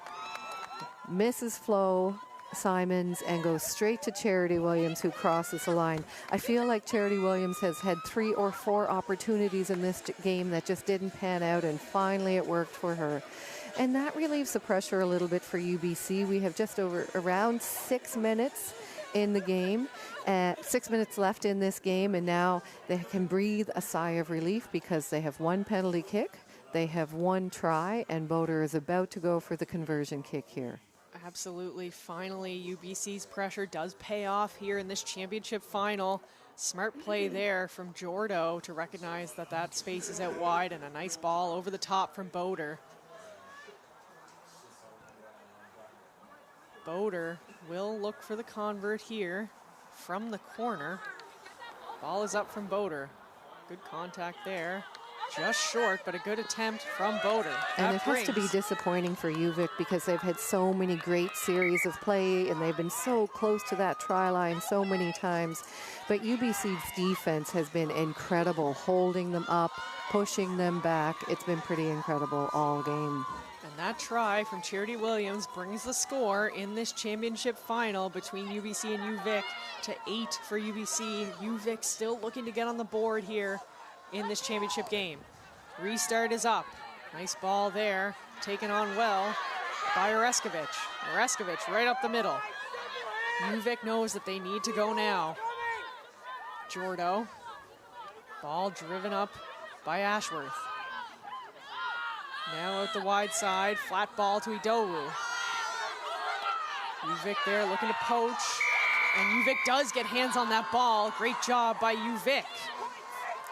Misses Flo Simons and goes straight to Charity Williams, who crosses the line. I feel like Charity Williams has had 3 or 4 opportunities in this game that just didn't pan out, and finally it worked for her. And that relieves the pressure a little bit for UBC. We have just around 6 minutes in the game, 6 minutes left in this game, and now they can breathe a sigh of relief because they have 1 penalty kick, they have 1 try, and Boater is about to go for the conversion kick here. Absolutely. Finally, UBC's pressure does pay off here in this championship final. Smart play there from Jordo to recognize that that space is out wide, and a nice ball over the top from Boater. Boater will look for the convert here from the corner. Ball is up from Boater. Good contact there. Just short, but a good attempt from Boater. And it has to be disappointing for UVic because they've had so many great series of play and they've been so close to that try line so many times. But UBC's defense has been incredible, holding them up, pushing them back. It's been pretty incredible all game. And that try from Charity Williams brings the score in this championship final between UBC and UVic to 8 for UBC. UVic still looking to get on the board here in this championship game. Restart is up. Nice ball there, taken on well by Oreskovic. Oreskovic right up the middle. UVic knows that they need to go now. Jordo. Ball driven up by Ashworth. Now out the wide side, flat ball to Idowu. UVic there looking to poach, and UVic does get hands on that ball. Great job by UVic.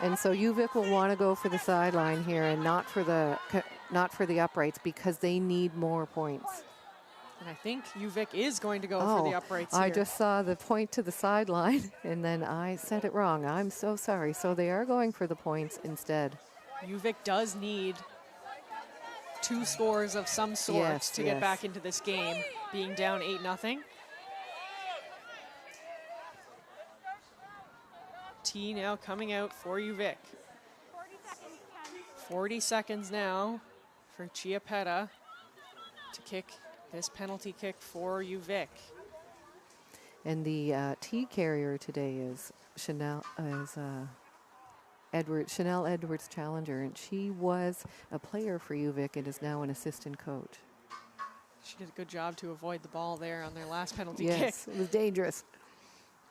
And so UVic will want to go for the sideline here and not for the uprights because they need more points. And I think UVic is going to go for the uprights here. I just saw the point to the sideline, and then I said it wrong. I'm so sorry. So they are going for the points instead. UVic does need 2 scores of some sort to get back into this game, being down 8-0. T now coming out for UVic. 40 seconds now for Chiappetta to kick this penalty kick for UVic. And the T carrier today is Chanel Edwards Challenger, and she was a player for UVic and is now an assistant coach. She did a good job to avoid the ball there on their last penalty kick. Yes, it was dangerous.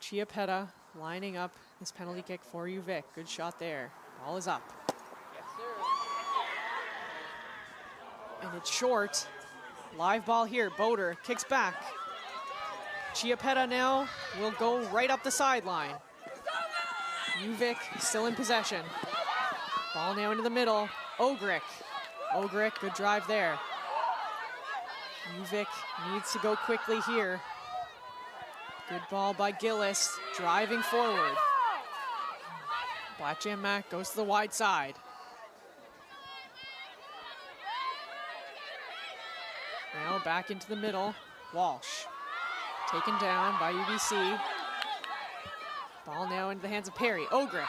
Chiappetta lining up this penalty kick for UVic. Good shot there. Ball is up. Yes, sir. And it's short. Live ball here. Boater kicks back. Chiappetta now will go right up the sideline. UVic still in possession. Ball now into the middle. Ogrick. Ogrick, good drive there. UVic needs to go quickly here. Good ball by Gillis, driving forward. Blackjam Mac goes to the wide side. Now back into the middle. Walsh taken down by UBC. Ball now into the hands of Perry. Ogrick.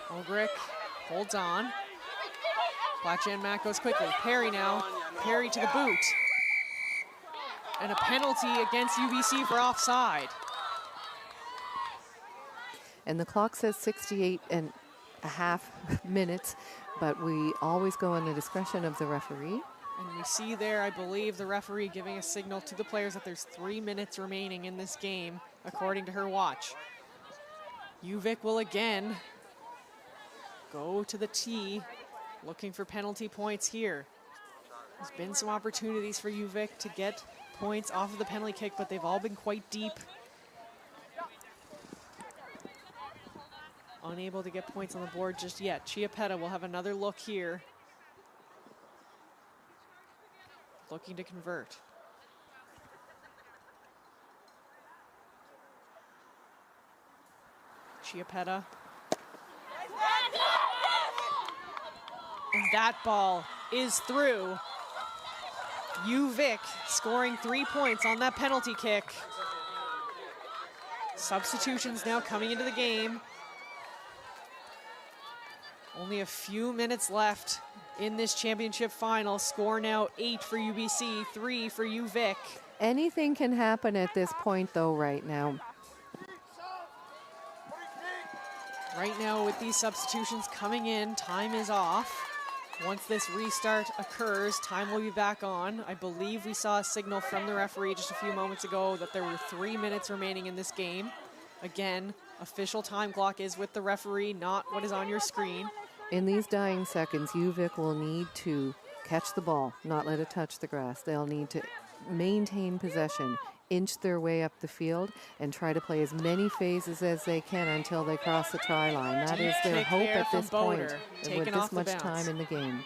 Ogrick holds on. Blackjam Mac goes quickly. Perry now. Perry to the boot. And a penalty against UBC for offside. And the clock says 68.5 minutes, but we always go on the discretion of the referee. And we see there, I believe, the referee giving a signal to the players that there's 3 minutes remaining in this game, according to her watch. UVic will again go to the tee, looking for penalty points here. There's been some opportunities for UVic to get points off of the penalty kick, but they've all been quite deep. Unable to get points on the board just yet. Chiappetta will have another look here. Looking to convert. Chiappetta That ball is through. UVic scoring 3 points on that penalty kick. Substitutions now coming into the game. Only a few minutes left in this championship final. Score now 8 for UBC, 3 for UVic. Anything can happen at this point, though, right now. Right now, with these substitutions coming in, time is off. Once this restart occurs, time will be back on. I believe we saw a signal from the referee just a few moments ago that there were 3 minutes remaining in this game. Again, official time clock is with the referee, not what is on your screen. In these dying seconds, UVic will need to catch the ball, not let it touch the grass. They'll need to maintain possession, inch their way up the field, and try to play as many phases as they can until they cross the try line. That is their hope at this point with this much time in the game.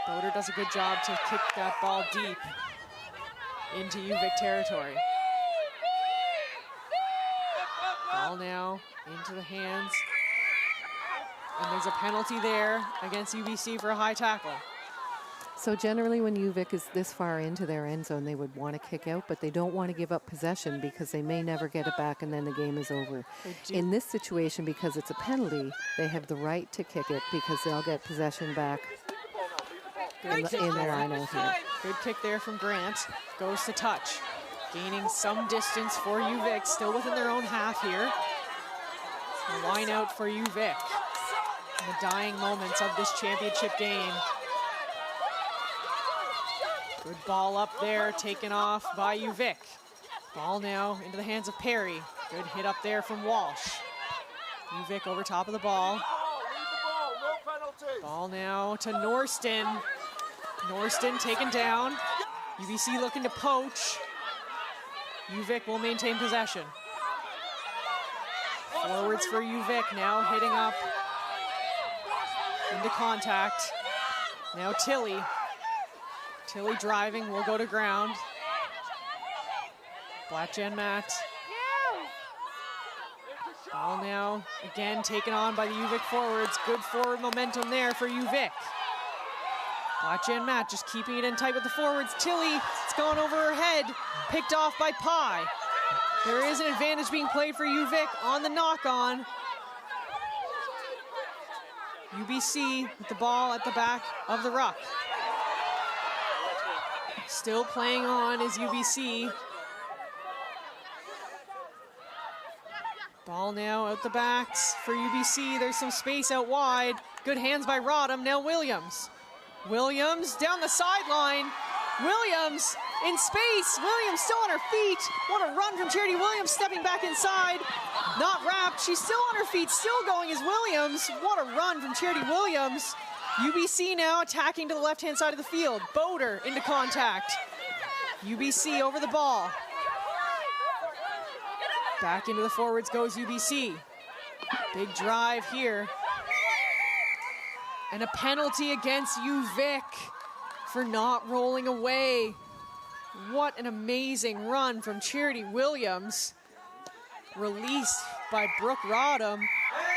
Boder does a good job to kick that ball deep into UVic territory. Ball now into the hands. And there's a penalty there against UBC for a high tackle. So generally when UVic is this far into their end zone, they would want to kick out, but they don't want to give up possession because they may never get it back and then the game is over. In this situation, because it's a penalty, they have the right to kick it because they'll get possession back in the line out here. Good kick there from Grant. Goes to touch. Gaining some distance for UVic, still within their own half here. A line out for UVic in the dying moments of this championship game. Good ball up there, taken off by UVic. Ball now into the hands of Perry. Good hit up there from Walsh. UVic over top of the ball. Ball now to Norston. Norston taken down. UBC looking to poach. UVic will maintain possession. Forwards for UVic now hitting up into contact. Now Tilly. Tilly driving, will go to ground. Blackjan Matt. Ball now, again taken on by the UVic forwards. Good forward momentum there for UVic. Blackjan Matt just keeping it in tight with the forwards. Tilly, it's gone over her head. Picked off by Pye. There is an advantage being played for UVic on the knock-on. UBC with the ball at the back of the ruck. Still playing on is UBC. Ball now out the backs for UBC. There's some space out wide. Good hands by Rodham. Now Williams. Williams down the sideline. Williams in space. Williams still on her feet. What a run from Charity Williams, stepping back inside. Not wrapped. She's still on her feet. Still going is Williams. What a run from Charity Williams. UBC now attacking to the left-hand side of the field. Boder into contact. UBC over the ball. Back into the forwards goes UBC. Big drive here. And a penalty against UVic for not rolling away. What an amazing run from Charity Williams. Released by Brooke Rodham.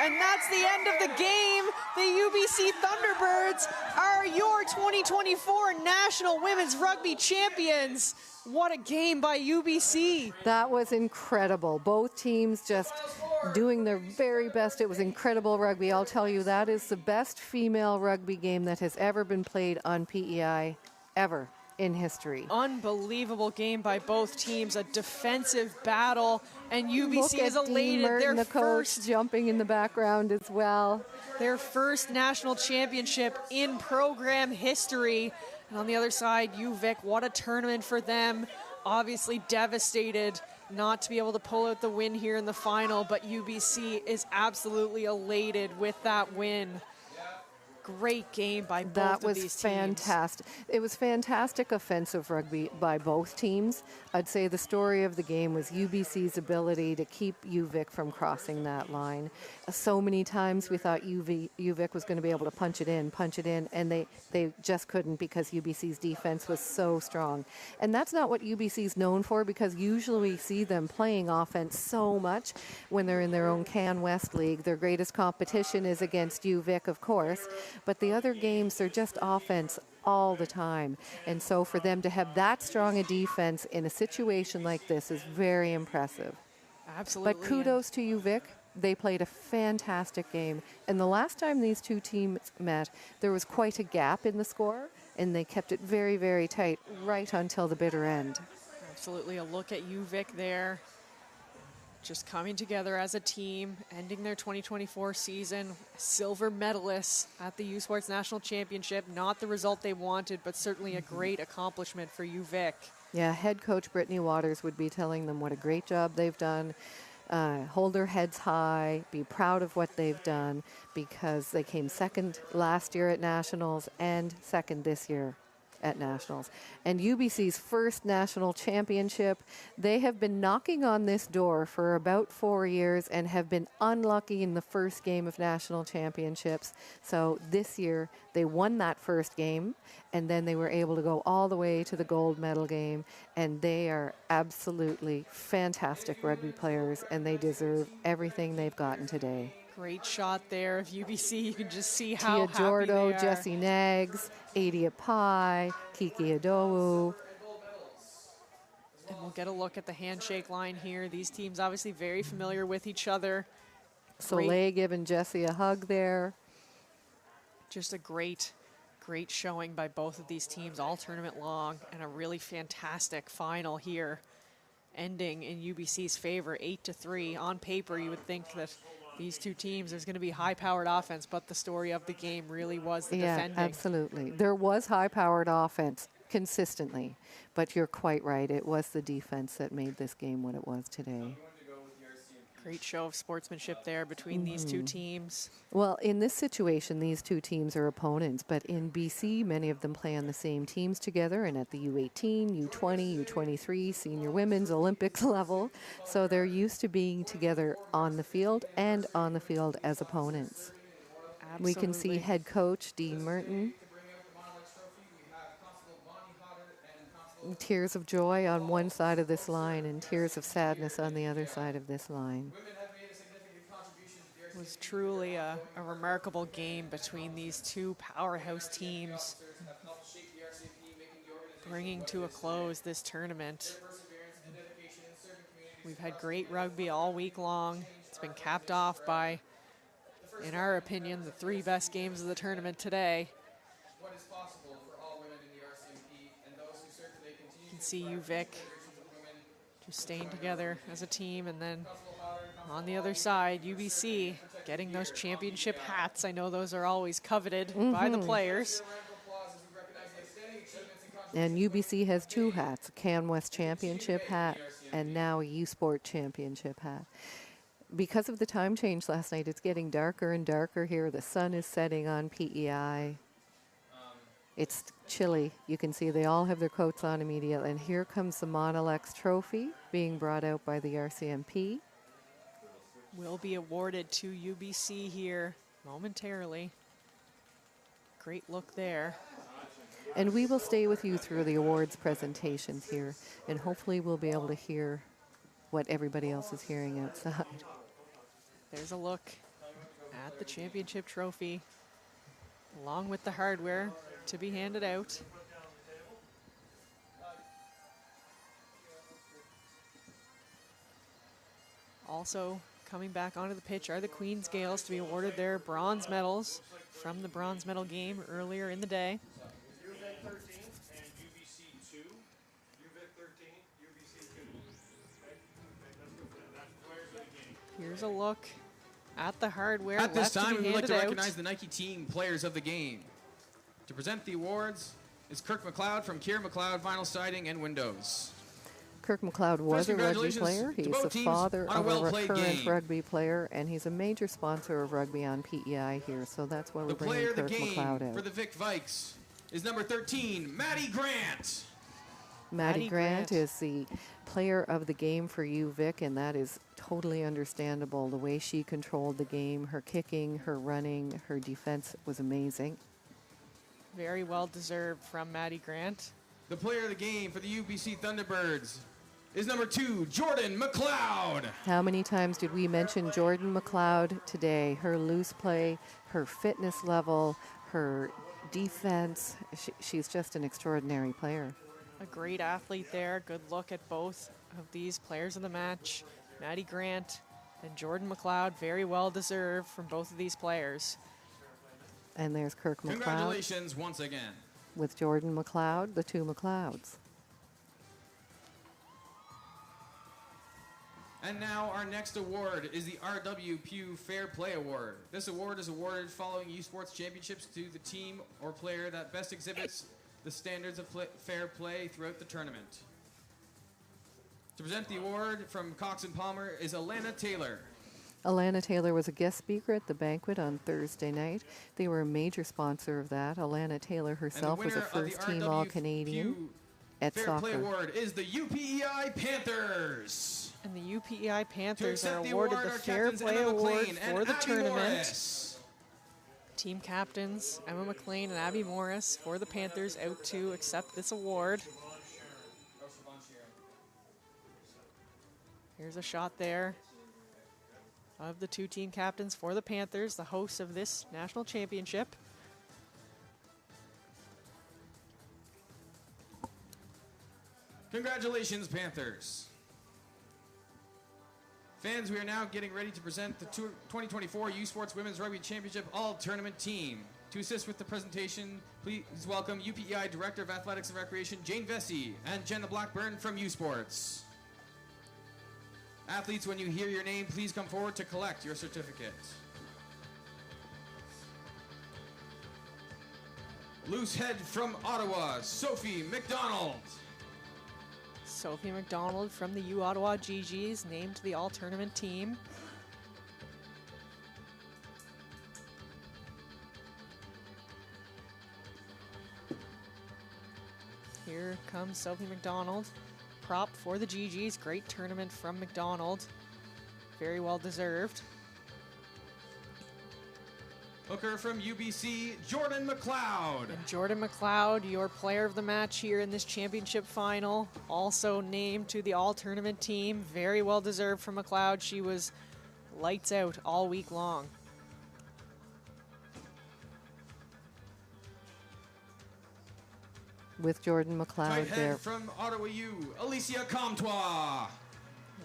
And that's the end of the game. The UBC Thunderbirds are your 2024 National Women's Rugby Champions. What a game by UBC. That was incredible. Both teams just doing their very best. It was incredible rugby. I'll tell you, that is the best female rugby game that has ever been played on PEI ever in history. Unbelievable game by both teams, a defensive battle, and UBC is elated. Their the coach jumping in the background as well. Their first national championship in program history. And on the other side, UVic, what a tournament for them. Obviously devastated not to be able to pull out the win here in the final, but UBC is absolutely elated with that win. Great game by both of these teams. That was fantastic. It was fantastic offensive rugby by both teams. I'd say the story of the game was UBC's ability to keep UVic from crossing that line. So many times we thought UVic was going to be able to punch it in, and they just couldn't because UBC's defense was so strong. And that's not what UBC's known for, because usually we see them playing offense so much when they're in their own Can West League. Their greatest competition is against UVic, of course. But the other games, they're just offense all the time. And so for them to have that strong a defense in a situation like this is very impressive. Absolutely. But kudos to you, Vic. They played a fantastic game. And the last time these two teams met, there was quite a gap in the score, and they kept it very, very tight right until the bitter end. Absolutely. A look at you, Vic, there. Just coming together as a team, ending their 2024 season, silver medalists at the U Sports National Championship. Not the result they wanted, but certainly a great accomplishment for you, Vic. Yeah, head coach Brittany Waters would be telling them what a great job they've done. Hold their heads high, be proud of what they've done, because they came second last year at Nationals and second this year at Nationals. And UBC's first national championship, they have been knocking on this door for about 4 years and have been unlucky in the first game of national championships. So this year they won that first game, and then they were able to go all the way to the gold medal game, and they are absolutely fantastic rugby players, and they deserve everything they've gotten today. Great shot there of UBC. You can just see how Tia happy Jordo, they are. Jessie Nags, Adia Pai, Kiki Adowu. And we'll get a look at the handshake line here. These teams obviously very familiar with each other. Soleil giving Jessie a hug there. Just a great showing by both of these teams all tournament long, and a really fantastic final here, ending in UBC's favor, 8-3. On paper, you would think that these two teams, there's going to be high-powered offense, but the story of the game really was the defending. Yeah, absolutely. There was high-powered offense consistently, but you're quite right. It was the defense that made this game what it was today. Great show of sportsmanship there between these two teams. Well, in this situation, these two teams are opponents, but in BC, many of them play on the same teams together, and at the U18, U20, U23, senior women's Olympics level. So they're used to being together on the field and on the field as opponents. Absolutely. We can see head coach Dean Merton. Tears of joy on one side of this line and tears of sadness on the other side of this line. It was truly a remarkable game between these two powerhouse teams, bringing to a close this tournament. We've had great rugby all week long. It's been capped off by, in our opinion, the three best games of the tournament today. See you, Vic, just staying together as a team, and then on the other side, UBC getting those championship hats. I know those are always coveted by the players. And UBC has two hats, a CanWest Championship hat and now a U Sport Championship hat. Because of the time change last night, it's getting darker and darker here. The sun is setting on PEI. It's chilly. You can see they all have their coats on immediately. And here comes the Monalex Trophy being brought out by the RCMP. Will be awarded to UBC here momentarily. Great look there. And we will stay with you through the awards presentations here. And hopefully we'll be able to hear what everybody else is hearing outside. There's a look at the championship trophy, along with the hardware to be handed out. Also coming back onto the pitch are the Queen's Gales to be awarded their bronze medals from the bronze medal game earlier in the day. UVic 13 and UBC 2. UVic 13, UBC 2. Here's a look at the hardware. At this left time, to be we would like to handed out. recognize the Nike Team Players of the Game. To present the awards is Kirk McLeod from Kier McLeod Vinyl Siding and Windows. Kirk McLeod was a rugby congratulations player. to He's both the teams father on a of a well-played current game. rugby player, and he's a major sponsor of rugby on PEI here, so that's why we're The bringing player of the Kirk game McLeod out. for the Vic Vikes is number 13, Maddie Grant. Maddie Grant is the player of the game for you, Vic, and that is totally understandable. The way she controlled the game, her kicking, her running, her defense was amazing. Very well deserved from Maddie Grant. The player of the game for the UBC Thunderbirds is number 2, Jordan McLeod. How many times did we mention Jordan McLeod today? Her loose play, her fitness level, her defense. She's just an extraordinary player. A great athlete there. Good look at both of these players of the match. Maddie Grant and Jordan McLeod, very well deserved from both of these players. And there's Kirk McLeod. Congratulations once again. With Jordan McLeod, the two McLeods. And now our next award is the R.W. Pugh Fair Play Award. This award is awarded following U Sports Championships to the team or player that best exhibits the standards of fair play throughout the tournament. To present the award from Cox and Palmer is Alana Taylor. Alana Taylor was a guest speaker at the banquet on Thursday night. They were a major sponsor of that. Alana Taylor herself was a first-team All-Canadian at Fair soccer. Play Award is the UPEI Panthers. And the UPEI Panthers are accept the awarded award, the our Fair captains Play Emma Award McLean for and the Abby tournament. Morris. Team captains Emma McLean and Abby Morris for the Panthers out to accept this award. Here's a shot there of the two team captains for the Panthers, the hosts of this national championship. Congratulations, Panthers. Fans, we are now getting ready to present the 2024 U Sports Women's Rugby Championship All-Tournament Team. To assist with the presentation, please welcome UPEI Director of Athletics and Recreation, Jane Vesey, and Jenna Blackburn from U Sports. Athletes, when you hear your name, please come forward to collect your certificate. Loose head from Ottawa, Sophie McDonald. Sophie McDonald from the U Ottawa GGs named to the all-tournament team. Here comes Sophie McDonald, prop for the GGs. Great tournament from McDonald. Very well deserved. Hooker from UBC, Jordan McLeod. And Jordan McLeod, your player of the match here in this championship final, also named to the all-tournament team. Very well deserved from McLeod. She was lights out all week long. With Jordan McLeod Tight there. head from Ottawa U, Alicia Comtois.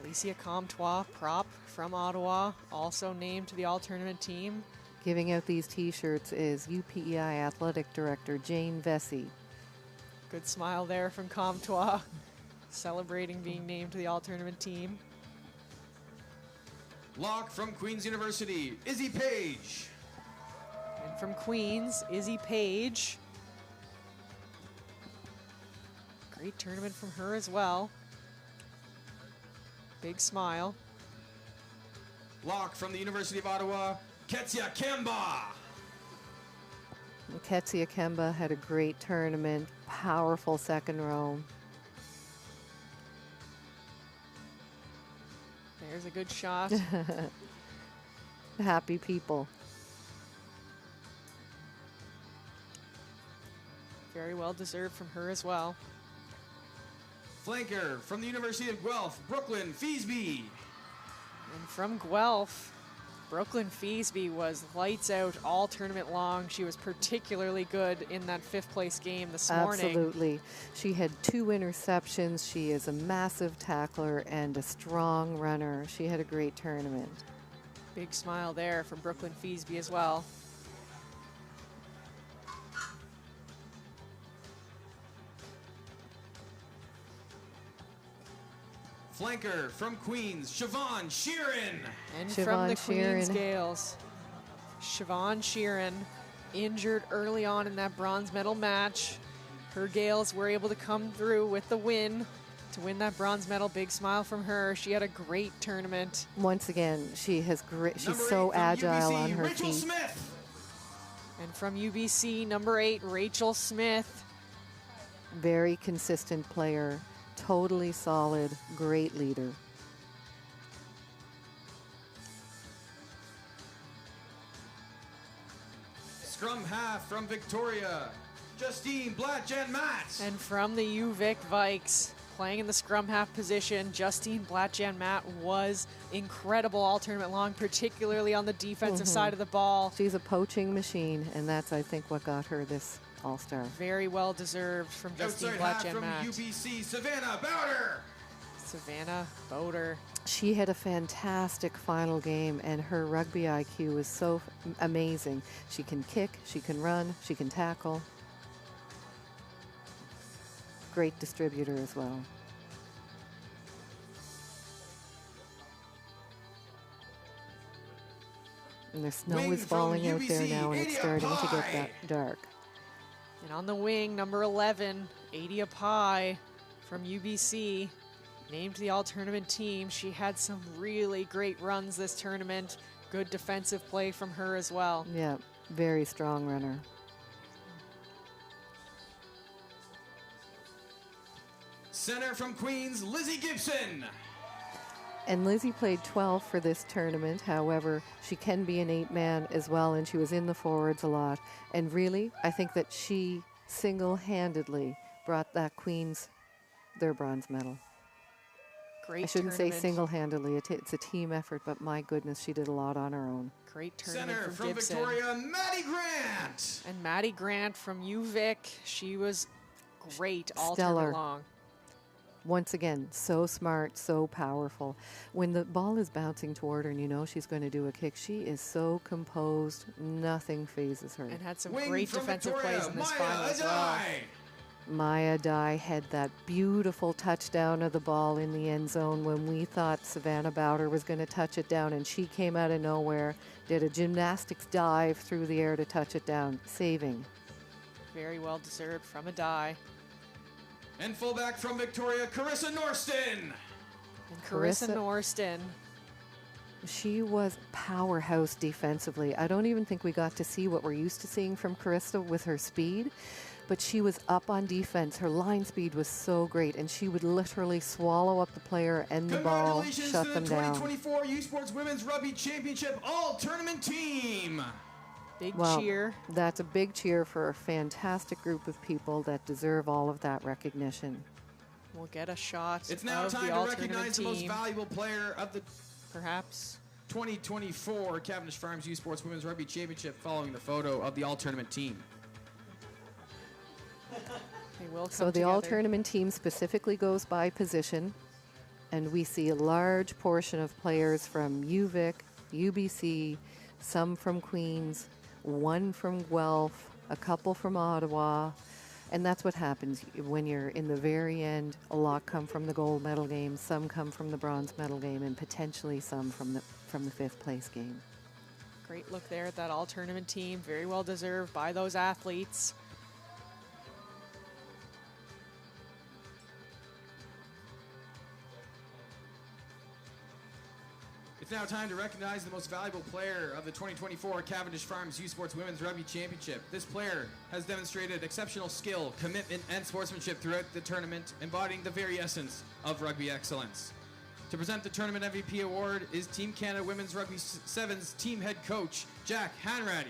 Alicia Comtois, prop from Ottawa, also named to the all-tournament team. Giving out these T-shirts is UPEI Athletic Director Jane Vesey. Good smile there from Comtois, celebrating being named to the all-tournament team. Lock from Queen's University, Izzy Page. And from Queens, Izzy Page. Great tournament from her as well. Big smile. Lock from the University of Ottawa, Ketsia Kemba. Ketsia Kemba had a great tournament, powerful second row. There's a good shot. Happy people. Very well deserved from her as well. Flanker from the University of Guelph, Brooklyn Feasby. And from Guelph, Brooklyn Feasby was lights out all tournament long. She was particularly good in that fifth place game this morning. Absolutely. She had 2 interceptions. She is a massive tackler and a strong runner. She had a great tournament. Big smile there from Brooklyn Feasby as well. Flanker from Queens, Siobhan Sheeran. And Siobhan from the Sheeran. Queens Gales, Siobhan Sheeran, injured early on in that bronze medal match. Her Gales were able to come through with the win to win that bronze medal. Big smile from her. She had a great tournament. Once again, she has great. She's Number so 8 from agile UBC, on her Rachel feet. Smith. And from UBC, number 8, Rachel Smith. Very consistent player. Totally solid. Great leader. Scrum half from Victoria, Justine Blatch and Matt. And from the UVic Vikes, playing in the scrum half position. Justine Blattjan-Matt was incredible all tournament long, particularly on the defensive side of the ball. She's a poaching machine, and that's, I think, what got her this All-Star. Very well deserved from Justine Blattjan-Matt. From UBC, Savannah Bowder. Savannah Bowder. She had a fantastic final game, and her rugby IQ is so amazing. She can kick, she can run, she can tackle. Great distributor as well. And the snow is falling out there now, and it's starting to get that dark. And on the wing, number 11, Adia Pai from UBC, named the all-tournament team. She had some really great runs this tournament. Good defensive play from her as well. Yeah, very strong runner. Center from Queens, Lizzie Gibson. And Lizzie played 12 for this tournament. However, she can be an 8-man as well, and she was in the forwards a lot. And really, I think that she single-handedly brought that Queens their bronze medal. Great I shouldn't tournament. say single-handedly. It's a team effort, but my goodness, she did a lot on her own. Great tournament Center from Gibson. Victoria, Maddie Grant. And Maddie Grant from UVic. She was great all Stellar. tournament long. Once again, so smart, so powerful. When the ball is bouncing toward her and you know she's going to do a kick, she is so composed, nothing phases her. And had some Wing great from defensive Victoria, plays in this Maya final as well. Adai. Maya Dye had that beautiful touchdown of the ball in the end zone when we thought Savannah Bowder was going to touch it down, and she came out of nowhere, did a gymnastics dive through the air to touch it down, saving. Very well deserved from Adai. And fullback from Victoria, Carissa Norston. And Carissa Norston. She was powerhouse defensively. I don't even think we got to see what we're used to seeing from Carissa with her speed, but she was up on defense. Her line speed was so great, and she would literally swallow up the player and the ball, shut them down. Congratulations to the 2024 U Sports Women's Rugby Championship All-Tournament Team. Big Well, cheer. that's a big cheer for a fantastic group of people that deserve all of that recognition. We'll get a shot It's now of time the to all-tournament recognize the most team. valuable player of the Perhaps. 2024 Cavendish Farms U Sports Women's Rugby Championship, following the photo of the all-tournament team. They will come So the together. all-tournament team specifically goes by position, and we see a large portion of players from UVic, UBC, some from Queens, one from Guelph, a couple from Ottawa, and that's what happens when you're in the very end. A lot come from the gold medal game, some come from the bronze medal game, and potentially some from the fifth place game. Great look there at that all-tournament team. Very well deserved by those athletes. It's now time to recognize the most valuable player of the 2024 Cavendish Farms U Sports Women's Rugby Championship. This player has demonstrated exceptional skill, commitment, and sportsmanship throughout the tournament, embodying the very essence of rugby excellence. To present the Tournament MVP award is Team Canada Women's Rugby Sevens team head coach, Jack Hanratty.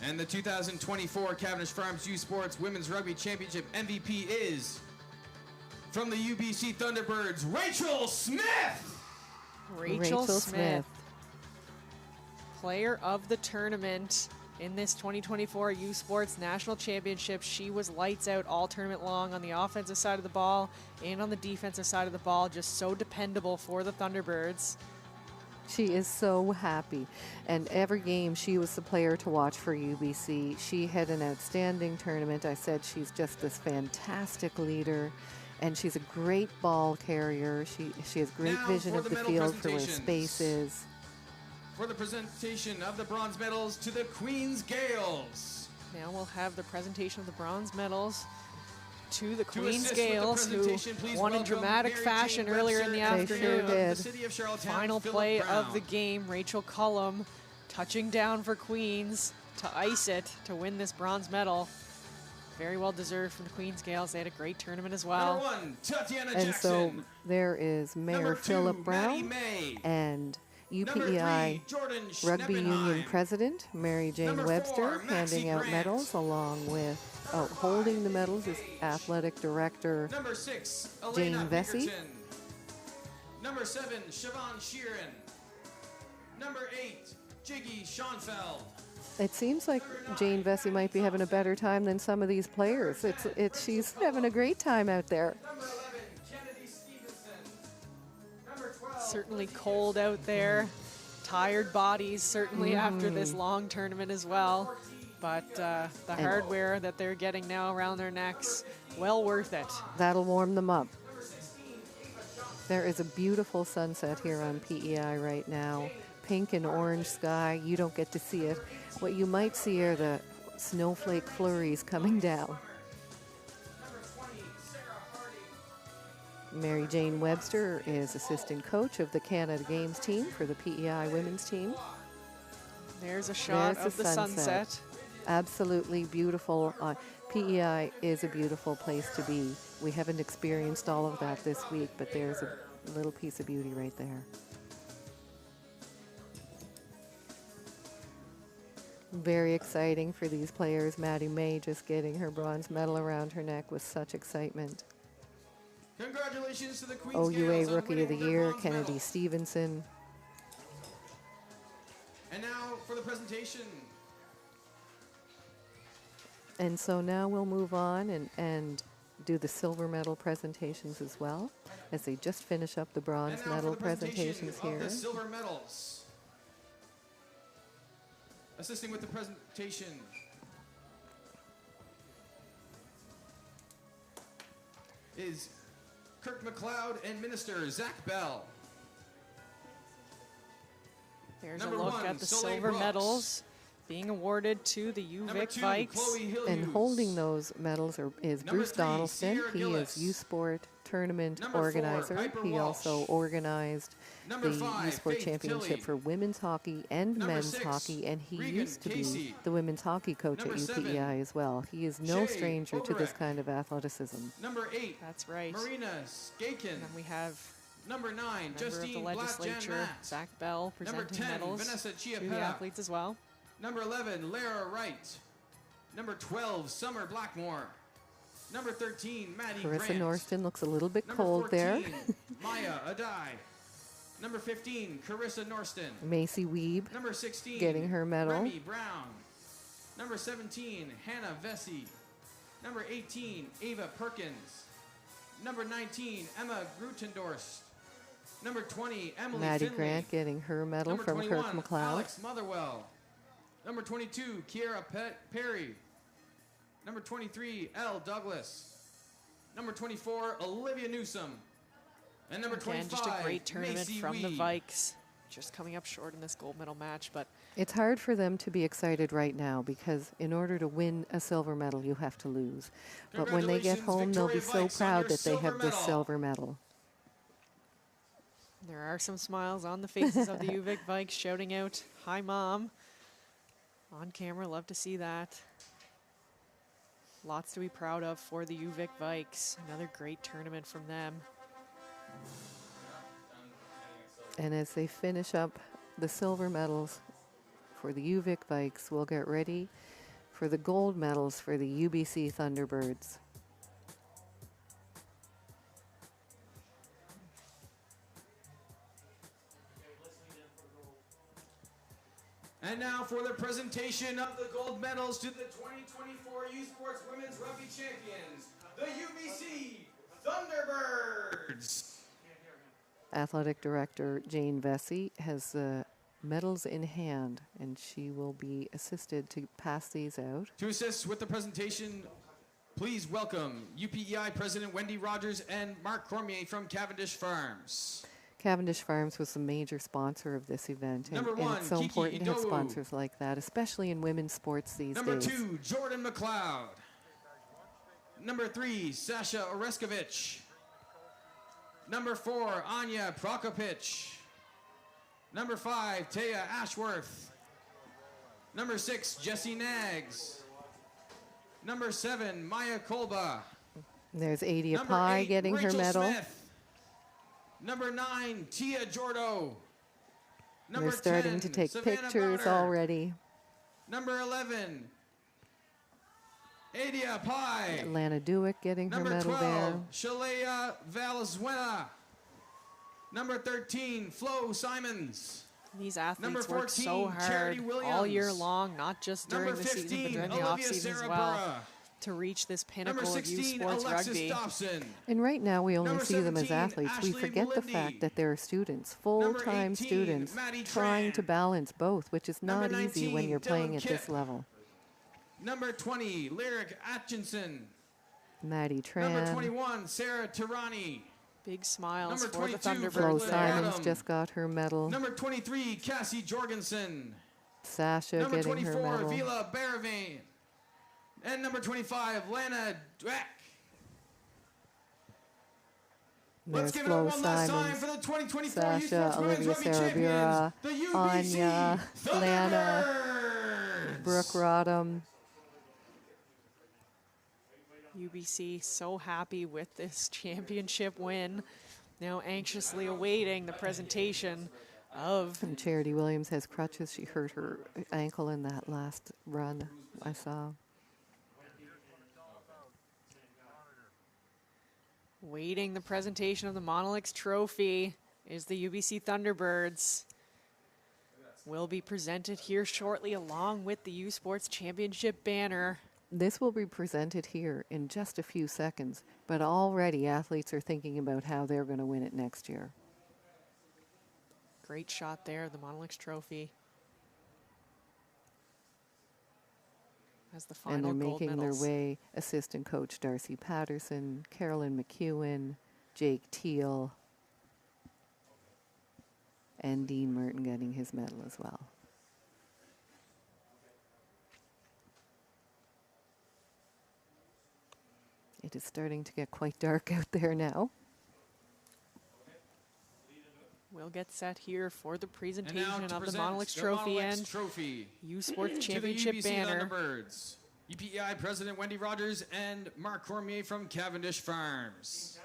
And the 2024 Cavendish Farms U Sports Women's Rugby Championship MVP is, from the UBC Thunderbirds, Rachel Smith! Rachel Smith. Player of the tournament in this 2024 U Sports National Championship. She was lights out all tournament long on the offensive side of the ball and on the defensive side of the ball. Just so dependable for the Thunderbirds. She is so happy, and every game she was the player to watch for UBC. She had an outstanding tournament. I said she's just this fantastic leader, and she's a great ball carrier. She has great Now vision for of the the medal field for where presentations. space is. For the presentation of the bronze medals to the Queens Gales. Now we'll have the presentation of the bronze medals to the To Queens assist with the Gales, who presentation, please won in welcome dramatic Mary fashion Jane earlier in the Webster, They afternoon. sure did. of the city of Charlottetown, Final Philip play Brown. of the game, Rachel Cullum touching down for Queens to ice it to win this bronze medal. Very well deserved from the Queens Gales. They had a great tournament as well. Number 1, Tatiana And so Jackson. there is Mayor Number 2, Philip Maddie Brown May. and Number UPEI 3, Jordan Rugby Union Schneppenheim. President Mary Jane Number Webster 4, Maxie handing out Grant. medals along with holding the medals is Athletic Director Number 6, Jane Elena Vesey. Pinkerton. Number 7, Siobhan Sheeran. Number 8, Jiggy Schoenfeld. It seems like Jane Vesey might be having a better time than some of these players. She's having a great time out there. Number 11, Kennedy Stevenson. Number 12, Certainly cold out there. Tired bodies, certainly after this long tournament as well. But the hardware that they're getting now around their necks, well worth it. That'll warm them up. There is a beautiful sunset here on PEI right now. Pink and orange sky. You don't get to see it. What you might see are the snowflake flurries coming down. Mary Jane Webster is assistant coach of the Canada Games team for the PEI women's team. There's a shot There's of the sunset. Absolutely beautiful. PEI is a beautiful place to be. We haven't experienced all of that this week, but there's a little piece of beauty right there. Very exciting for these players. Maddie May just getting her bronze medal around her neck with such excitement. congratulations to the Queen's OUA Gales on Rookie of the winning their Year, bronze Kennedy medals. Stevenson. And now for the presentation. And so now we'll move on and do the silver medal presentations as well, as they just finish up the bronze And now medal for the presentation presentations of here. the silver medals. Assisting with the presentation is Kirk McLeod and Minister Zach Bell. There's Number a look 1, at the Soleil silver Brooks. medals being awarded to the Number UVic 2, Vikes. Chloe Hill And Hughes. holding those medals is Number Bruce 3, Donaldson. Sierra He Gillis. is U Sport tournament Number 4, organizer. Piper He Walsh. also organized Number the 5, U Sport Faith Championship Tilley. for women's hockey and Number men's 6, hockey, and he Regan used to Casey. be the women's hockey coach Number at 7, UPEI as well. He is no Shay stranger to this Oberek. kind of athleticism. Number 8, That's right. Marina Skaken. And then we have Number 9, member of Justine the legislature, Blatt-Jan-Matt. Zach Bell, Number presenting 10, medals Vanessa to the Chiapetta. athletes as well. Number 11, Lara Wright. Number 12, Summer Blackmore. Number 13, Maddie Carissa Grant. Norston looks a little bit Number cold 14, there. Maya Adai. Number 15, Carissa Norston. Macy Weeb Number 16, getting her medal. Remy Brown. Number 17, Hannah Vesey. Number 18, Ava Perkins. Number 19, Emma Grutendorst. Number 20, Emily Maddie Finley. Grant getting her medal Number from 21, Kirk McLeod. Alex Motherwell. Number 22, Kiera Perry. Number 23, Elle Douglas. Number 24, Olivia Newsom. And number Again, 25, just a great tournament Macy from the Weed. Vikes. Just coming up short in this gold medal match, but It's hard for them to be excited right now because in order to win a silver medal, you have to lose. But when they get Congratulations, home, they'll be Victoria so Vikes, on proud your that they silver have this medal. silver medal. there are some smiles on the faces of the UVic Vikes shouting out, "Hi, Mom." On camera, love to see that. Lots to be proud of for the UVic Vikes. Another great tournament from them. And as they finish up the silver medals for the UVic Vikes, we'll get ready for the gold medals for the UBC Thunderbirds. And now for the presentation of the gold medals to the 2024 U Sports Women's Rugby Champions, the UBC Thunderbirds. Athletic Director Jane Vesey has the medals in hand, and she will be assisted to pass these out. To assist with the presentation, please welcome UPEI President Wendy Rogers and Mark Cormier from Cavendish Farms. Cavendish Farms was a major sponsor of this event, and, Number and one, it's so Kiki important to have Idowu. sponsors like that, especially in women's sports these Number days. 2, Jordan McLeod. Number 3, Sasha Oreskovich. Number 4, Anya Prokopich. Number 5, Taya Ashworth. Number 6, Jessie Nags. Number 7, Maya Kolba. There's Adia Number Pai 8, getting Rachel her medal. Smith. Number 9, Tia Jordo. Number They're starting 10, to take Savannah pictures Bowder. already. Number 11, Adia Pai. Lana Dewick getting her Number medal 12, there. Shalea Valenzuela. Number 13, Flo Simons. These Number athletes work so 14, hard Charity all year Williams. long, not just during Number the season, but 15, during the Olivia off-season as Sarah well, Burra. to reach this Number pinnacle of U 16, Sports Alexis Rugby. Dobson. And right now we only Number see them as 17, athletes. We Ashley forget the Melindy. fact that they're students, Number full-time 18, students, Maddie trying Tran. to balance both, which is Number not easy when 19, you're playing Dylan at this Kipp. level. Number 20, Lyric Atkinson. Maddie Number Tran. 21, Sarah Tirani. Big smiles Number for the 22, Flo Thunderbirds. Brooklyn there. Simons Adam. just got her medal. Number 23, Cassie Jorgensen. Sasha Number getting her 24, medal. Vila Baravane. And number 25, Lana Dweck. Let's There's give it Flo up one last time Simons, for the 2024 U Sasha, Sports Women's Olivia Rugby Sarabira, Champions, the Anya, UBC Lana, Thunderbirds. Brooke Rodham. UBC so happy with this championship win. Now anxiously awaiting the presentation of And Charity Williams has crutches. She hurt her ankle in that last run I saw. waiting the presentation of the Monolix Trophy is the UBC Thunderbirds. Will be presented here shortly along with the U Sports Championship banner. This will be presented here in just a few seconds, but already athletes are thinking about how they're going to win it next year. Great shot there, the Monolix Trophy. As the final And they're gold making medals. their way, assistant coach Darcy Patterson, Carolyn McEwen, Jake Teal, and Dean Merton getting his medal as well. It is starting to get quite dark out there now. We'll get set here for the And now presentation to of the present Monolix the Trophy Monolix and Trophy U Sports to the Championship UBC banner. Thunderbirds. UPEI President Wendy Rogers and Mark Cormier from Cavendish Farms.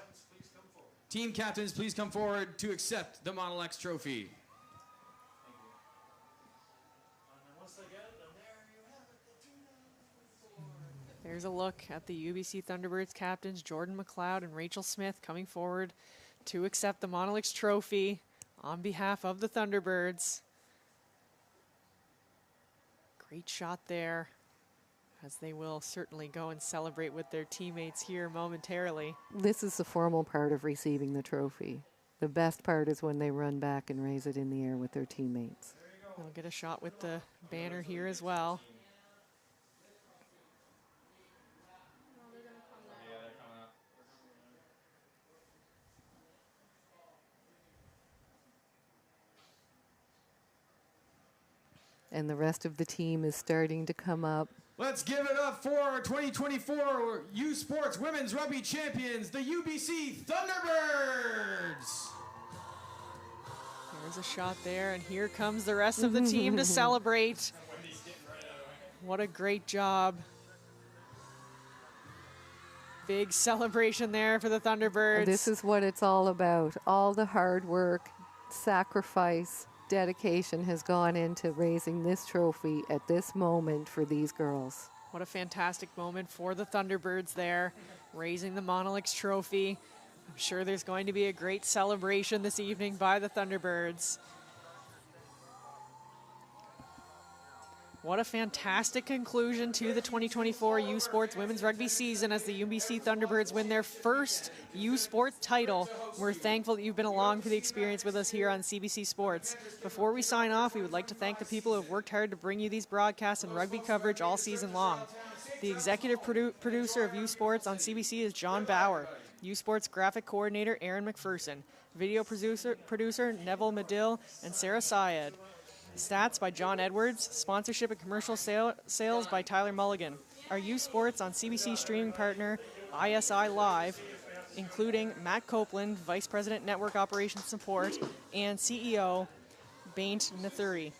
Team captains, please come forward to accept the Monolix Trophy. There's a look at the UBC Thunderbirds captains, Jordan McLeod and Rachel Smith, coming forward to accept the Monolix Trophy on behalf of the Thunderbirds. Great shot there, as they will certainly go and celebrate with their teammates here momentarily. This is the formal part of receiving the trophy. The best part is when they run back and raise it in the air with their teammates. They'll get a shot with the banner here as well. And the rest of the team is starting to come up. Let's give it up for our 2024 U Sports Women's Rugby Champions, the UBC Thunderbirds. There's a shot there, and here comes the rest of the team to celebrate. What a great job. Big celebration there for the Thunderbirds. This is what it's all about. All the hard work, sacrifice, dedication has gone into raising this trophy at this moment for these girls. What a fantastic moment for the Thunderbirds there, raising the Monolix Trophy. I'm sure there's going to be a great celebration this evening by the Thunderbirds. What a fantastic conclusion to the 2024 U Sports Women's Rugby season as the UBC Thunderbirds win their first U Sports title. We're thankful that you've been along for the experience with us here on CBC Sports. Before we sign off, we would like to thank the people who have worked hard to bring you these broadcasts and rugby coverage all season long. The executive producer of U Sports on CBC is John Bauer. U Sports graphic coordinator Aaron McPherson. Video producer Neville Medill and Sarah Syed. Stats by John Edwards. Sponsorship and commercial sales by Tyler Mulligan. Our U Sports on CBC streaming partner, ISI Live, including Matt Copeland, Vice President Network Operations Support, and CEO Baint Nathuri.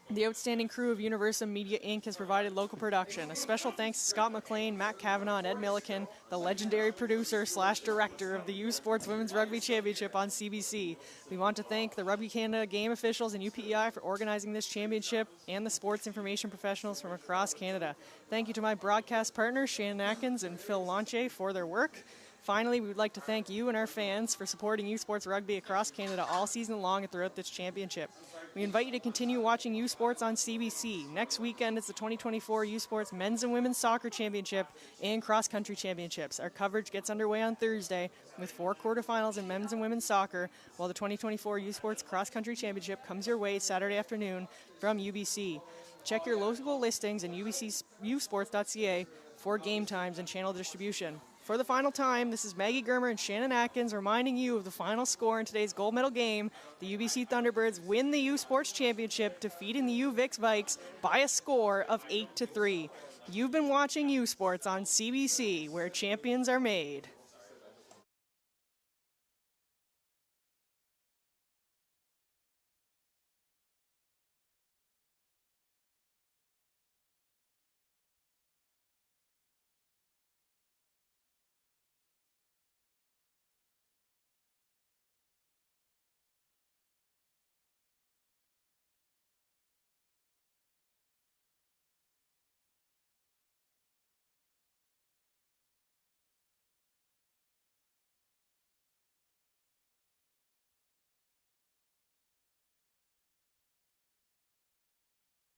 The outstanding crew of Universum Media Inc. has provided local production. A special thanks to Scott McLean, Matt Cavanaugh, and Ed Milliken, the legendary producer/director of the U Sports Women's Rugby Championship on CBC. We want to thank the Rugby Canada game officials and UPEI for organizing this championship and the sports information professionals from across Canada. Thank you to my broadcast partners, Shannon Atkins and Phil Lanche, for their work. Finally, we would like to thank you and our fans for supporting U Sports Rugby across Canada all season long and throughout this championship. We invite you to continue watching U Sports on CBC. Next weekend is the 2024 U Sports Men's and Women's Soccer Championship and Cross Country Championships. Our coverage gets underway on Thursday with 4 quarterfinals in men's and women's soccer, while the 2024 U Sports Cross Country Championship comes your way Saturday afternoon from UBC. Check your local listings and usports.ca for game times and channel distribution. For the final time, this is Maggie Germer and Shannon Atkins reminding you of the final score in today's gold medal game. The UBC Thunderbirds win the U Sports Championship, defeating the U Vikes by a score of 8-3. You've been watching U Sports on CBC, where champions are made.